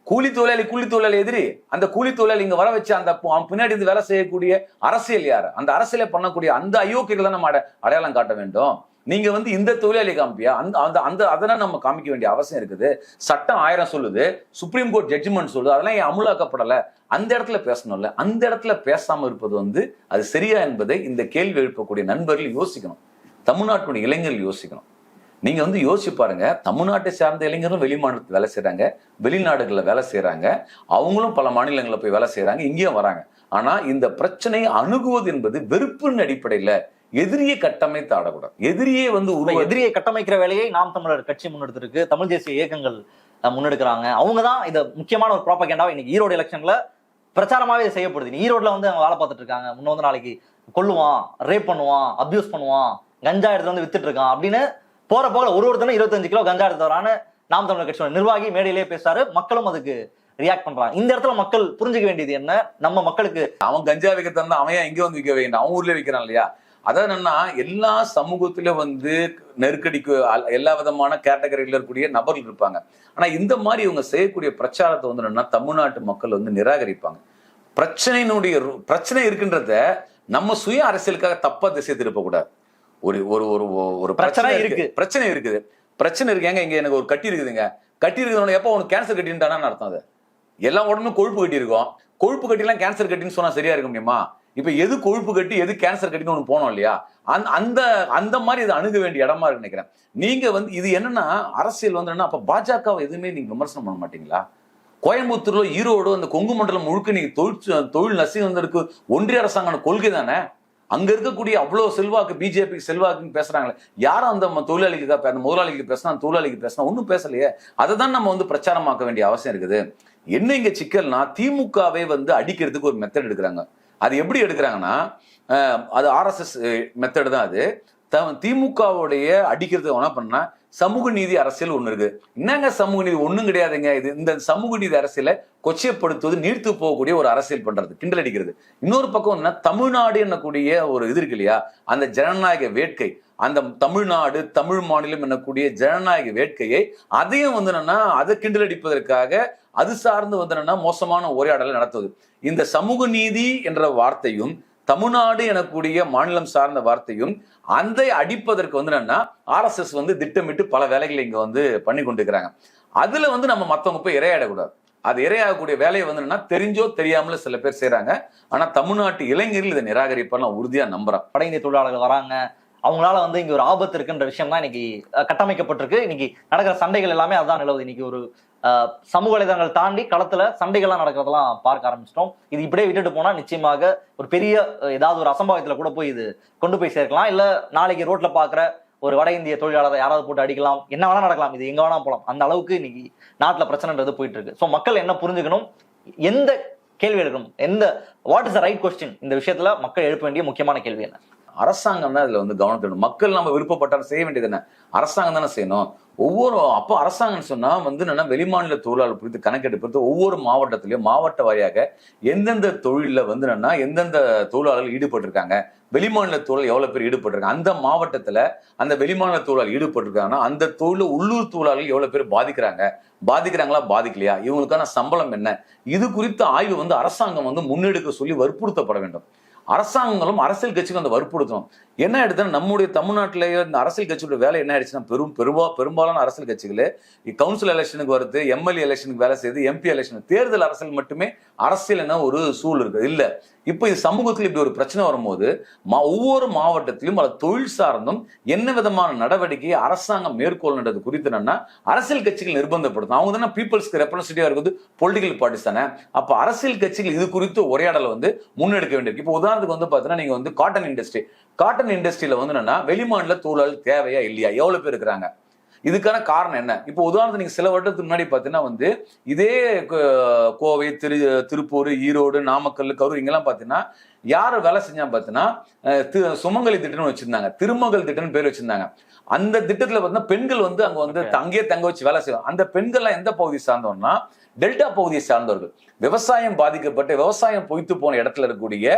கூலி தொழிலாளி எதிரி. அந்த கூலி தொழிலாளி இங்க வர வச்சு அந்த பின்னாடி இருந்து வேலை செய்யக்கூடிய அரசியல் யாரு, அந்த அரசியலை பண்ணக்கூடிய அந்த அயோக்கியர்களை நம்ம அடையாளம் காட்ட வேண்டும். நீங்க வந்து இந்த தொழிலாளி காமிப்பியா, அதெல்லாம் நம்ம காமிக்க வேண்டிய அவசியம் இருக்குது. சட்டம் 1000 சொல்லுது, சுப்ரீம் கோர்ட் ஜட்ஜ்மெண்ட் சொல்லுது, அதெல்லாம் ஏன் அமுலாக்கப்படல? அந்த இடத்துல பேசணும்ல. அந்த இடத்துல பேசாம இருப்பது வந்து அது சரியா என்பதை இந்த கேள்வி எழுப்பக்கூடிய நண்பர்கள் யோசிக்கணும். தமிழ்நாட்டுடைய இளைஞர்கள் யோசிக்கணும். நீங்க வந்து யோசிச்சு பாருங்க, தமிழ்நாட்டை சார்ந்த இளைஞரும் வெளிமாநிலத்தில் வேலை செய்யறாங்க, வெளிநாடுகளில் வேலை செய்யறாங்க, அவங்களும் பல மாநிலங்களில் போய் வேலை செய்யறாங்க, இங்கேயும் வராங்க. ஆனா இந்த பிரச்சனையை அணுகுவது என்பது வெறுப்பின் அடிப்படையில எதிரியை கட்டமைத்து ஆடக்கூடாது. எதிரியே வந்து
எதிரியை கட்டமைக்கிற வேலையை நாம் தமிழர் கட்சி முன்னெடுத்திருக்கு, தமிழ் தேசிய இயக்கங்கள் முன்னெடுக்கிறாங்க. அவங்கதான் இதை முக்கியமான ஒரு ப்ராபகேண்டாவை இன்னைக்கு ஈரோடு எலெக்ஷன்ல பிரச்சாரமாவே இது செய்யப்படுது. ஈரோட்ல வந்து அவங்க வேலை பார்த்துட்டு இருக்காங்க, முன்ன வந்து நாளைக்கு கொல்லுவான், ரேப் பண்ணுவான், அபியூஸ் பண்ணுவான், கஞ்சா எடுத்து வந்து வித்துட்டு இருக்கான் அப்படின்னு போற போக ஒருத்தரும் 25 கிலோ கஞ்சா எடுத்தவரான நாம் தமிழர் கட்சியோட நிர்வாகி மேடையிலே பேசுறாரு. மக்களும் அதுக்கு ரியாக்ட் பண்றாங்க. இந்த இடத்துல மக்கள் புரிஞ்சுக்க வேண்டியது என்ன, நம்ம மக்களுக்கு
அவன் கஞ்சா வைக்க தந்தா அவன் எங்க வந்து விற்க வேண்டாம், அவன் ஊர்ல விற்கிறான் இல்லையா? அதான் என்னன்னா எல்லா சமூகத்திலும் வந்து நெருக்கடிக்கு எல்லா விதமான கேட்டகரியில இருக்கக்கூடிய நபர்கள் இருப்பாங்க. ஆனா இந்த மாதிரி இவங்க செய்யக்கூடிய பிரச்சாரத்தை வந்து என்னன்னா தமிழ்நாட்டு மக்கள் வந்து நிராகரிப்பாங்க. பிரச்சனை இருக்கின்றத நம்ம சுய அரசியலுக்காக தப்பா திசை திருப்பக்கூடாது. ஒரு ஒரு ஒரு ஒரு பிரச்சனை இருக்குது. ஏங்க இங்க எனக்கு ஒரு கட்டி இருக்குதுங்க, கட்டி இருக்கிறவங்க எப்போ உனக்கு கேன்சர் கட்டின்ட்டானு அர்த்தம். அது எல்லா உடனே கொழுப்பு கட்டி இருக்கும், கொழுப்பு கட்டிலாம் கேன்சர் கட்டின்னு சொன்னா சரியா இருக்க முடியுமா? இப்ப எது கொழுப்பு கட்டி எது கேன்சர் கட்டின்னு ஒண்ணு போனோம் இல்லையா? அந்த மாதிரி இதை அணுக வேண்டிய இடமா இருக்கு நினைக்கிறேன். நீங்க வந்து இது என்னன்னா அரசியல் வந்து என்ன, அப்ப பாஜகவை எதுவுமே நீங்க விமர்சனம் பண்ண மாட்டீங்களா? கோயம்புத்தூர்ல, ஈரோடு, அந்த கொங்கு மண்டலம் முழுக்க நீங்க தொழில் நசி வந்திருக்கு. ஒன்றிய அரசாங்க கொள்கை தானே. அங்க இருக்கக்கூடிய அவ்வளவு செல்வாக்கு, பிஜேபிக்கு செல்வாக்குன்னு பேசுறாங்களே, யாரும் அந்த தொழிலாளிக்கு அந்த முதலாளிக்கு பேசினா, தொழிலாளிக்கு பேசினா ஒன்னும் பேசலையே. அதை தான் நம்ம வந்து பிரச்சாரமாக்க வேண்டிய அவசியம் இருக்குது. என்ன இங்க சிக்கல்னா, திமுகவை வந்து அடிக்கிறதுக்கு ஒரு மெத்தட் எடுக்கிறாங்க. அது எப்படி எடுக்கிறாங்கன்னா, அது RSS மெத்தட் தான். அது திமுகவுடைய அடிக்கிறது என்ன பண்ணா, சமூக நீதி அரசியல் ஒண்ணு இருக்கு. என்னங்க சமூக நீதி? ஒண்ணும் கிடையாதுங்க. இது இந்த சமூக நீதி அரசியலை கொச்சைப்படுத்துவது, நீர்த்து போகக்கூடிய ஒரு அரசியல் பண்றது, கிண்டல் அடிக்கிறது. இன்னொரு பக்கம் என்ன, தமிழ்நாடு என்னக்கூடிய ஒரு இது இருக்கு இல்லையா, அந்த ஜனநாயக வேட்கை, அந்த தமிழ்நாடு, தமிழ் மாநிலம் என்னக்கூடிய ஜனநாயக வேட்கையை அதையும் வந்து என்னன்னா அதை கிண்டல் அடிப்பதற்காக அது சார்ந்து வந்து என்னன்னா மோசமான உரையாடலை நடத்துவது. இந்த சமூக நீதி என்ற வார்த்தையும் தமிழ்நாடு எனக்கூடிய மாநிலம் சார்ந்த வார்த்தையும் அந்த அடிப்பதற்கு வந்து என்னன்னா RSS வந்து திட்டமிட்டு பல வேலைகளை இங்க வந்து பண்ணி கொண்டிருக்கிறாங்க. அதுல வந்து நம்ம மத்தவங்க போய் இரையாடக்கூடாது. அது இரையாகக்கூடிய வேலையை வந்து என்னன்னா தெரிஞ்சோ தெரியாமல சில பேர் செய்யறாங்க. ஆனா தமிழ்நாட்டு இளைஞர்கள் இதை நிராகரிப்பா உறுதியா நம்புறேன்.
வட இந்திய தொழிலாளர்கள் வராங்க, அவங்களால வந்து இங்க ஒரு ஆபத்து இருக்குன்ற விஷயம் தான் இன்னைக்கு கட்டமைக்கப்பட்டிருக்கு. இன்னைக்கு நடக்கிற சண்டைகள் எல்லாமே அதுதான் நிலவுது. இன்னைக்கு ஒரு சமூக வலைதளங்கள் தாண்டி களத்துல சண்டைகள்லாம் நடக்கிறதெல்லாம் பார்க்க ஆரம்பிச்சிட்டோம். இது இப்படியே விட்டுட்டு போனா நிச்சயமாக ஒரு பெரிய ஏதாவது ஒரு அசம்பாவிதத்துல கூட போய் இது கொண்டு போய் சேர்க்கலாம். இல்ல நாளைக்கு ரோட்ல பாக்குற ஒரு வட இந்திய தொழிலாளரை யாராவது போட்டு அடிக்கலாம், என்ன வேணா நடக்கலாம், இது எங்க வேணா போகலாம். அந்த அளவுக்கு இன்னைக்கு நாட்டுல பிரச்சனைன்றது போயிட்டு இருக்கு. ஸோ மக்கள் என்ன புரிஞ்சுக்கணும், எந்த கேள்வி எடுக்கணும், what is the right question, இந்த விஷயத்துல மக்கள் எழுப்ப வேண்டிய முக்கியமான கேள்வி என்ன?
அரசாங்கம் தான் இதுல வந்து கவனம் தேடும். மக்கள் நம்ம விருப்பப்பட்டாலும் செய்ய வேண்டியது என்ன, அரசாங்கம் தானே செய்யணும். அப்போ அரசாங்கம் சொன்னா வந்து என்னன்னா வெளிமாநில தொழிலாளர் குறித்து கணக்கெடுப்பது ஒவ்வொரு மாவட்டத்திலயும் மாவட்ட வாரியாக எந்தெந்த தொழில வந்து என்னன்னா எந்தெந்த தொழிலாளர்கள் ஈடுபட்டிருக்காங்க, வெளிமாநில தொழில் எவ்வளவு பேர் ஈடுபட்டிருக்காங்க, அந்த மாவட்டத்துல அந்த வெளிமாநில தொழிலாளர் ஈடுபட்டிருக்காங்கன்னா அந்த தொழில உள்ளூர் தொழிலாளர்கள் எவ்வளவு பேர் பாதிக்கிறாங்களா பாதிக்கலையா, இவங்களுக்கான சம்பளம் என்ன, இது குறித்த ஆய்வு வந்து அரசாங்கம் வந்து முன்னெடுக்க சொல்லி வற்புறுத்தப்பட வேண்டும். அரசாங்கங்களும் அரசியல் கட்சிகளும் அந்த வற்புறுத்தணும். என்ன ஆயிடுதுன்னா நம்முடைய தமிழ்நாட்டிலேயே இந்த அரசியல் கட்சியோட வேலை என்ன ஆயிடுச்சுன்னா பெரும்பாலான அரசியல் கட்சிகளே கவுன்சில் எலெக்ஷனுக்கு வருது, எம்எல்ஏ எலெக்ஷனுக்கு வேலை செய்யுது, எம்பி எலெக்ஷன் தேர்தல் அரசியல் மட்டுமே அரசியல் என்ன ஒரு சூழல் இருக்கு இல்ல. இப்ப இது சமூகத்தில் இப்படி ஒரு பிரச்சனை வரும்போது ஒவ்வொரு மாவட்டத்திலும் அது தொழில் சார்ந்தும் என்ன விதமான நடவடிக்கையை அரசாங்கம் மேற்கொள்ளுன்றது குறித்து என்னன்னா அரசியல் கட்சிகள் நிர்பந்தப்படுத்தும். அவங்க தானே பீப்புள்ஸ்க்கு ரெப்ரஸன்டேட்டிவா இருக்குது, பொலிட்டிக்கல் பார்ட்டிஸ் தானே. அப்ப அரசியல் கட்சிகள் இது குறித்து உரையாடலை வந்து முன்னெடுக்க வேண்டியிருக்கு. இப்போ உதாரணத்துக்கு வந்து பாத்தீங்கன்னா நீங்க வந்து காட்டன் இண்டஸ்ட்ரியில வந்து என்னன்னா வெளிமாநில தொழிலாளர் தேவையா இல்லையா, எவ்வளவு பேர் இருக்கிறாங்க, இதுக்கான காரணம் என்ன. இப்போ உதாரணத்துக்கு நீங்க சில வருடத்துக்கு முன்னாடி பாத்தீங்கன்னா வந்து இதே கோவை, திருப்பூர், ஈரோடு, நாமக்கல், கரூர் இங்கெல்லாம் பாத்தீங்கன்னா யாரு வேலை செஞ்சா பாத்தீங்கன்னா சுமங்கலி திட்டம்னு வச்சிருந்தாங்க, திருமகள் திட்டம்னு பேர் வச்சிருந்தாங்க. அந்த திட்டத்துல பாத்தீங்கன்னா பெண்கள் வந்து அங்க வந்து அங்கேயே தங்க வச்சு வேலை செய்வாங்க. அந்த பெண்கள்லாம் எந்த பகுதி சார்ந்தோம்னா டெல்டா பகுதியை சார்ந்தவர்கள், விவசாயம் பாதிக்கப்பட்டு விவசாயம் பொய்த்து போன இடத்துல இருக்கக்கூடிய,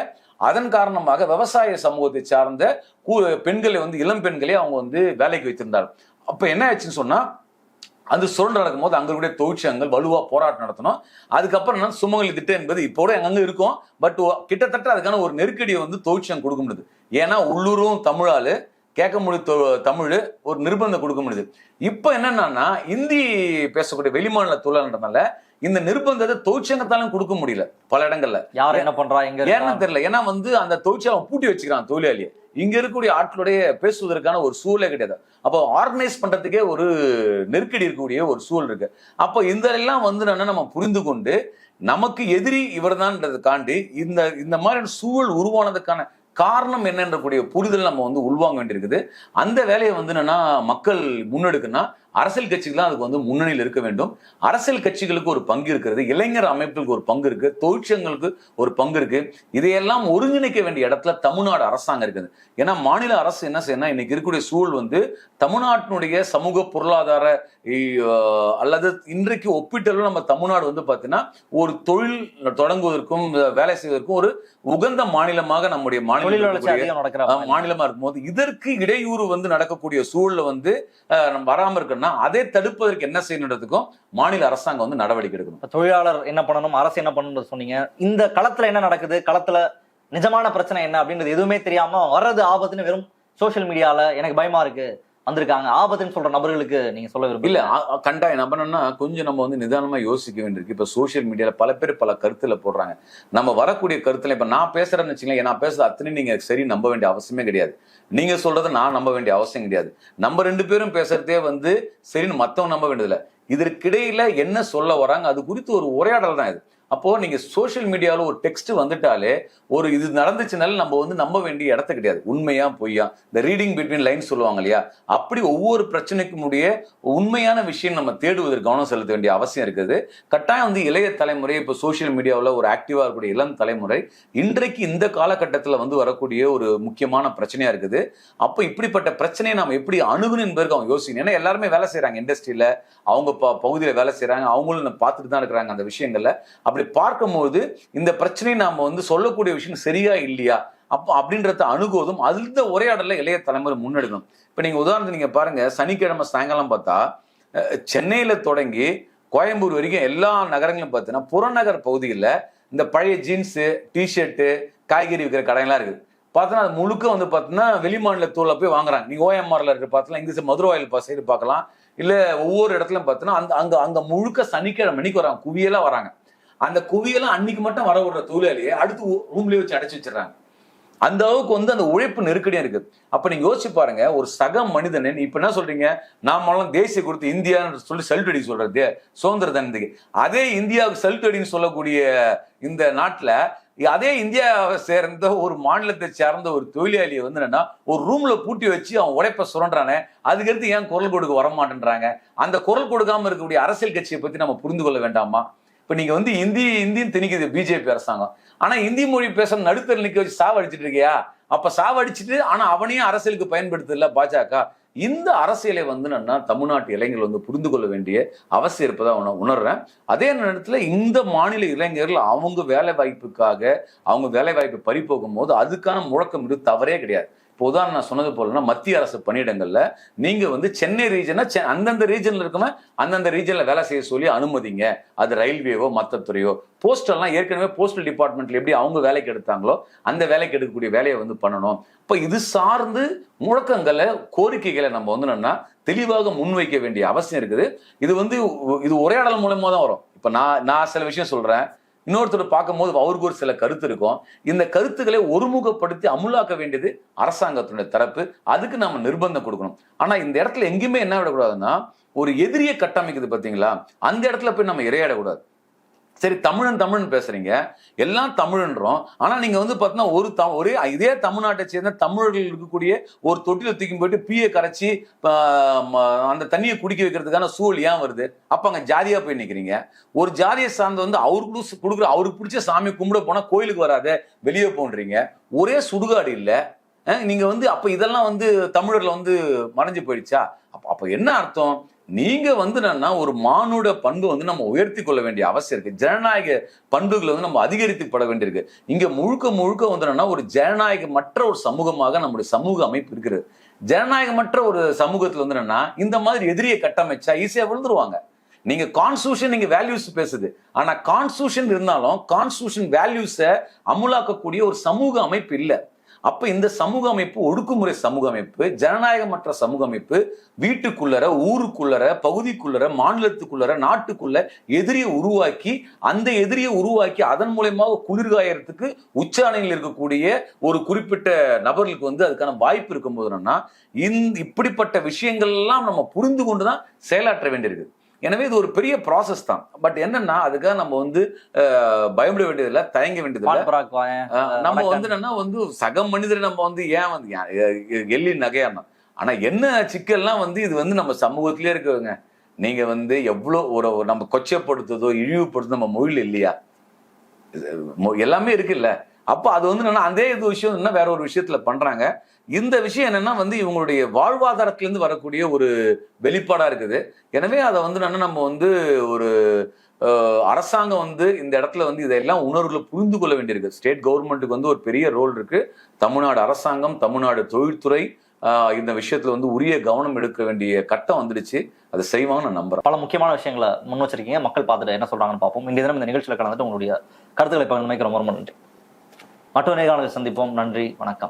அதன் காரணமாக விவசாய சமூகத்தை சார்ந்த பெண்களை வந்து இளம் பெண்களே அவங்க வந்து வேலைக்கு வைத்திருந்தார்கள். அப்ப என்ன ஆச்சுன்னு சொன்னா அது சுரண்டு நடக்கும் போது அங்க இருக்கக்கூடிய தொழிற்சங்கங்கள் வலுவா போராட்டம் நடத்தணும். அதுக்கப்புறம் என்ன சுமங்கலி திட்டம் என்பது இப்போட அங்க இருக்கும். பட் கிட்டத்தட்ட அதுக்கான ஒரு நெருக்கடியை வந்து தொழிற்சங்கம் கொடுக்க முடியுது. ஏன்னா உள்ளூரும் தமிழாலு கேட்க முடியும், தமிழ் ஒரு நிர்பந்தம் கொடுக்க முடியுது. இப்ப என்னன்னா இந்தி பேசக்கூடிய வெளிமாநில தொழிலாளர்னால இந்த நிர்பந்தத்தை தொழிற்சங்கத்தாலும் கொடுக்க முடியல. பல இடங்கள்ல
யார் என்ன பண்றா
ஏன்னு தெரியல. ஏன்னா வந்து அந்த தொழிற்சங்கம் பூட்டி வச்சுக்கிறான் தொழிலாளியை. இங்க இருக்கக்கூடிய ஆட்களுடைய பேசுவதற்கான ஒரு சூழலே கிடையாது. அப்போ ஆர்கனைஸ் பண்றதுக்கே ஒரு நெருக்கடி இருக்கக்கூடிய ஒரு சூழல் இருக்கு. அப்போ இந்த எல்லாம் வந்து நம்ம புரிந்து கொண்டு நமக்கு எதிரி இவர் தான்ன்றதை காண்டி இந்த மாதிரியான சூழல் உருவானதுக்கான காரணம் என்னன்ற கூடிய புரிதல் நம்ம வந்து உள்வாங்க வேண்டியிருக்குது. அந்த வேலையை வந்து என்னன்னா மக்கள் முன்னெடுக்குன்னா அரசியல் கட்சிகள் தான் அதுக்கு வந்து முன்னணியில் இருக்க வேண்டும். அரசியல் கட்சிகளுக்கு ஒரு பங்கு இருக்கிறது, இளைஞர் அமைப்புகளுக்கு ஒரு பங்கு இருக்கு, தொழிற்சங்கங்களுக்கு ஒரு பங்கு இருக்கு. இதையெல்லாம் ஒருங்கிணைக்க வேண்டிய இடத்துல தமிழ்நாடு அரசாங்கம் இருக்குது. ஏன்னா மாநில அரசு என்ன செய்யணும், இன்னைக்கு இருக்கக்கூடிய சூழல் வந்து தமிழ்நாட்டினுடைய சமூக பொருளாதார அல்லது இன்றைக்கு ஒப்பீட்டளவு நம்ம தமிழ்நாடு வந்து பாத்தீங்கன்னா ஒரு தொழில் தொடங்குவதற்கும் வேலை செய்வதற்கும் ஒரு உகந்த மாநிலமாக நம்முடைய மாநிலமா இருக்கும்போது இதற்கு இடையூறு வந்து நடக்கக்கூடிய சூழல்ல வந்து நம்ம வராம இருக்கணும். அதை தடுப்பதற்கு என்ன செய்யணுன்றதுக்கும் மாநில அரசாங்கம் வந்து நடவடிக்கை எடுக்கணும்.
தொழிலாளர் என்ன பண்ணணும், அரசு என்ன பண்ணணும் சொன்னீங்க. இந்த களத்துல என்ன நடக்குது, களத்துல நிஜமான பிரச்சனை என்ன அப்படின்றது எதுவுமே தெரியாம வர்றது ஆபத்துன்னு வெறும் சோசியல் மீடியால எனக்கு பயமா இருக்கு வந்திருக்காங்க ஆபத்துன்னு சொல்ற நபர்களுக்கு நீங்க சொல்ல விரும்பல?
இல்ல கண்டாயம் என்ன பண்ணணும்னா கொஞ்சம் நம்ம வந்து நிதானமா யோசிக்க வேண்டியிருக்கு. இப்ப சோசியல் மீடியால பல பேர் பல கருத்துல போடுறாங்க. நம்ம வரக்கூடிய கருத்துல இப்ப நான் பேசுறேன்னு வச்சுங்களேன், நான் பேசுறது அத்தனை நீங்க சரி நம்ப வேண்டிய அவசியமே கிடையாது. நீங்க சொல்றதை நான் நம்ப வேண்டிய அவசியம் கிடையாது. நம்ம ரெண்டு பேரும் பேசுறதே வந்து சரின்னு மத்தவங்க நம்ப வேண்டியதில்லை. இதற்கிடையில என்ன சொல்ல வராங்க அது குறித்து ஒரு உரையாடல் தான் இது. அப்போ நீங்க சோசியல் மீடியாவில் ஒரு டெக்ஸ்ட் வந்துட்டாலே ஒரு இது நடந்துச்சுனால நம்ம வந்து நம்ப வேண்டிய இடத்த கிடையாது. உண்மையா பொய்யா இந்த ரீடிங் பிட்வீன் லைன் சொல்லுவாங்க இல்லையா, அப்படி ஒவ்வொரு பிரச்சனைக்கும் உடைய உண்மையான விஷயம் நம்ம தேடுவதற்கு கவனம் செலுத்த வேண்டிய அவசியம் இருக்குது. கட்டாயம் வந்து இளைய தலைமுறை இப்போ சோசியல் மீடியாவில் ஒரு ஆக்டிவா இருக்கக்கூடிய இளம் தலைமுறை இன்றைக்கு இந்த காலகட்டத்தில் வந்து வரக்கூடிய ஒரு முக்கியமான பிரச்சனையா இருக்குது. அப்போ இப்படிப்பட்ட பிரச்சனையை நம்ம எப்படி அணுகணும் என்பதற்கு அவங்க யோசிக்கணும். ஏன்னா எல்லாருமே வேலை செய்யறாங்க, இண்டஸ்ட்ரியில அவங்க பகுதியில் வேலை செய்யறாங்க, அவங்களும் பார்த்துட்டு தான் இருக்கிறாங்க அந்த விஷயங்கள்ல. அப்படி பார்க்கும்போது இந்த பிரச்சனையை நாம வந்து சொல்லக்கூடிய விஷயம் சரியா இல்லையா அப்போ அப்படின்றத அணுகுவதும் அந்த உரையாடல இளைய தலைமுறை முன்னெடுக்கணும். இப்ப நீங்க உதாரணத்துக்கு நீங்க பாருங்க, சனிக்கிழமை சாயங்காலம் பார்த்தா சென்னையில தொடங்கி கோயம்புத்தூர் வரைக்கும் எல்லா நகரங்களும் பார்த்தீங்கன்னா புறநகர் பகுதியில் இந்த பழைய ஜீன்ஸு, டிஷர்ட்டு, காய்கறி விற்கிற கடைகள்லாம் இருக்குது. பார்த்தோன்னா அது முழுக்க வந்து பார்த்தீங்கன்னா வெளிமாநில தூளை போய் வாங்குறாங்க. நீங்க ஓஎம்ஆர்ல இருக்க பார்த்தலாம், இங்க மதுரை வாயில் சைடு பார்க்கலாம், இல்ல ஒவ்வொரு இடத்துலயும் பார்த்தீங்கன்னா அங்க முழுக்க சனிக்கிழமை மணிக்கு வராங்க, குவியலா வராங்க. அந்த குவியெல்லாம் அன்னைக்கு மட்டும் வர விடுற தொழிலாளியே அடுத்து ரூம்லயே வச்சு அடைச்சு வச்சிடறாங்க. அந்த அளவுக்கு வந்து அந்த உழைப்பு நெருக்கடியா இருக்கு. அப்ப நீங்க யோசிச்சு பாருங்க, ஒரு சக மனிதனை இப்ப என்ன சொல்றீங்க, நாமெல்லாம் தேசிய கொடுத்து இந்தியான்னு சொல்லி சல்ட் அடி சொல்றது சுதந்திர தினத்துக்கு, அதே இந்தியாவுக்கு சல்ட் அடின்னு சொல்லக்கூடிய இந்த நாட்டுல அதே இந்தியாவை சேர்ந்த ஒரு மாநிலத்தை சேர்ந்த ஒரு தொழிலாளியை வந்து என்னன்னா ஒரு ரூம்ல பூட்டி வச்சு அவன் உழைப்ப சுரண்டானே, அதுக்கடுத்து ஏன் குரல் கொடுக்க வரமாட்டேன்றாங்க? அந்த குரல் கொடுக்காம இருக்கக்கூடிய அரசியல் கட்சியை பத்தி நம்ம புரிந்து கொள்ள வேண்டாமா? இப்ப நீங்க வந்து இந்தின்னு திணிக்குது பிஜேபி அரசாங்கம். ஆனா இந்தி மொழி பேச நடுத்தர் நிக்க வச்சு சாவடிச்சிட்டு இருக்கியா? அப்ப சாவடிச்சுட்டு ஆனா அவனையும் அரசியலுக்கு பயன்படுத்தல பாஜக. இந்த அரசியலை வந்து நான் தமிழ்நாட்டு இளைஞர்கள் வந்து புரிந்து கொள்ள வேண்டிய அவசியம் இருப்பதா உணர்றேன். அதே நேரத்துல இந்த மாநில இளைஞர்கள் அவங்க வேலை வாய்ப்புக்காக அவங்க வேலை வாய்ப்பு பறிப்போகும் போது அதுக்கான முழக்கம் இது தவறே கிடையாது. இப்போ உதாரணம் நான் சொன்னது போலன்னா மத்திய அரசு பணியிடங்கள்ல நீங்க வந்து சென்னை ரீஜனா அந்தந்த ரீஜன்ல இருக்கவன் அந்தந்த ரீஜன்ல வேலை செய்ய சொல்லி அனுமதிங்க. அது ரயில்வேவோ மற்ற துறையோ. போஸ்டெல்லாம் ஏற்கனவே போஸ்டல் டிபார்ட்மெண்ட்ல எப்படி அவங்க வேலைக்கு எடுத்தாங்களோ அந்த வேலைக்கு எடுக்கக்கூடிய வேலையை வந்து பண்ணணும். இப்ப இது சார்ந்து முழக்கங்களை கோரிக்கைகளை நம்ம வந்து என்னன்னா தெளிவாக முன்வைக்க வேண்டிய அவசியம் இருக்குது. இது உரையாடல் மூலமா தான் வரும். இப்ப நான் சில விஷயம் சொல்றேன், இன்னொருத்தர் பார்க்கும் போது அவருக்கு ஒரு சில கருத்து இருக்கும். இந்த கருத்துக்களை ஒருமுகப்படுத்தி அமுலாக்க வேண்டியது அரசாங்கத்தினுடைய தரப்பு. அதுக்கு நம்ம நிர்பந்தம் கொடுக்கணும். ஆனா இந்த இடத்துல எங்கேயுமே என்ன விடக்கூடாதுன்னா ஒரு எதிரியை கட்டமைக்குது பாத்தீங்களா, அந்த இடத்துல போய் நம்ம இரையாடக்கூடாது. சரி தமிழன் பேசுறீங்க, எல்லாம் தமிழ்ன்றோம். ஆனா நீங்க வந்து பாத்தீங்கன்னா ஒரே இதே தமிழ்நாட்டை சேர்ந்த தமிழர்கள் இருக்கக்கூடிய ஒரு தொட்டில தூக்கி போயிட்டு பீயை கரைச்சி அந்த தண்ணியை குடிக்க வைக்கிறதுக்கான சூழல் ஏன் வருது? அப்ப அங்க ஜாதியா போய் நிக்கிறீங்க. ஒரு ஜாதியை சார்ந்து வந்து அவருக்கு கொடுக்குற அவருக்கு பிடிச்ச சாமி கும்பிட போனா கோயிலுக்கு வராத வெளியே போன்றீங்க. ஒரே சுடுகாடு இல்ல நீங்க வந்து அப்ப இதெல்லாம் வந்து தமிழர்ல வந்து மறைஞ்சு போயிடுச்சா? அப்ப என்ன அர்த்தம்? நீங்க வந்து என்னன்னா ஒரு மானுட பண்பு வந்து நம்ம உயர்த்தி கொள்ள வேண்டிய அவசியம் இருக்கு. ஜனநாயக பண்புகளை வந்து நம்ம அதிகரித்துப்பட வேண்டியிருக்கு. இங்க முழுக்க வந்து என்னன்னா ஒரு ஜனநாயகமற்ற ஒரு சமூகமாக நம்முடைய சமூக அமைப்பு இருக்குது. ஜனநாயகமற்ற ஒரு சமூகத்துல வந்து என்னன்னா இந்த மாதிரி எதிரியை கட்டமைச்சா ஈஸியா விழுந்துருவாங்க. நீங்க கான்ஸ்டியூஷன் நீங்க வேல்யூஸ் பேசுது, ஆனா கான்ஸ்டியூஷன் இருந்தாலும் கான்ஸ்டியூஷன் வேல்யூஸை அமுலாக்கக்கூடிய ஒரு சமூக அமைப்பு இல்லை. அப்ப இந்த சமூக அமைப்பு ஒடுக்குமுறை சமூக அமைப்பு, ஜனநாயகமற்ற சமூக அமைப்பு வீட்டுக்குள்ளர ஊருக்குள்ளர பகுதிக்குள்ளர மாநிலத்துக்குள்ளர நாட்டுக்குள்ள எதிரியை உருவாக்கி அந்த எதிரியை உருவாக்கி அதன் மூலமாக குளிர்காயறதுக்கு உச்சாணையில் இருக்கக்கூடிய ஒரு குறிப்பிட்ட நபர்களுக்கு வந்து அதுக்கான வாய்ப்பு இருக்கும்போது என்னன்னா இப்படிப்பட்ட விஷயங்கள் எல்லாம் நம்ம புரிந்து கொண்டுதான் செயலாற்ற வேண்டியிருக்கு. எனவே இது ஒரு பெரிய ப்ராசஸ் தான். பட் என்னன்னா அதுக்காக நம்ம வந்து பயப்பட வேண்டியதில்லை, தயங்க வேண்டியதில்லை. நம்ம வந்து என்னன்னா வந்து சக மனிதரை நம்ம வந்து ஏன் வந்து எள்ளி நகையாடணும். ஆனா என்ன சிக்கல்லாம் வந்து இது வந்து நம்ம சமூகத்திலே இருக்குங்க. நீங்க வந்து எவ்வளவு நம்ம கொச்சைப்படுத்துதோ இழிவுபடுத்துதோ நம்ம மொழியில் இல்லையா? எல்லாமே இருக்குல்ல. அப்ப அது வந்து என்னன்னா அதே இது விஷயம் என்ன வேற ஒரு விஷயத்துல பண்றாங்க. இந்த விஷயம் என்னன்னா வந்து இவங்களுடைய வாழ்வாதாரத்திலிருந்து வரக்கூடிய ஒரு வெளிப்பாடா இருக்குது. எனவே அதை வந்து என்னன்னா நம்ம வந்து ஒரு அரசாங்கம் வந்து இந்த இடத்துல வந்து இதெல்லாம் உணர்வுகளை புரிந்து கொள்ள வேண்டியிருக்கு. ஸ்டேட் கவர்மெண்ட்டுக்கு வந்து ஒரு பெரிய ரோல் இருக்கு. தமிழ்நாடு அரசாங்கம் தமிழ்நாடு தொழில்துறை இந்த விஷயத்துல வந்து உரிய கவனம் எடுக்க வேண்டிய கட்டம் வந்துடுச்சு. அதை செய்வாங்கன்னு நான் நம்புறேன்.
பல முக்கியமான விஷயங்களை முன் வச்சிருக்கீங்க. மக்கள் பார்த்துட்டு என்ன சொல்றாங்கன்னு பார்ப்போம். இந்த தினம் இந்த நிகழ்ச்சியில் கலந்துட்டு உங்களுடைய கருத்துக்களை பகிர்ந்தமைக்கு ரொம்ப ரொம்ப நன்றி. மற்றொரு நேர்காணலில் சந்திப்போம். நன்றி, வணக்கம்.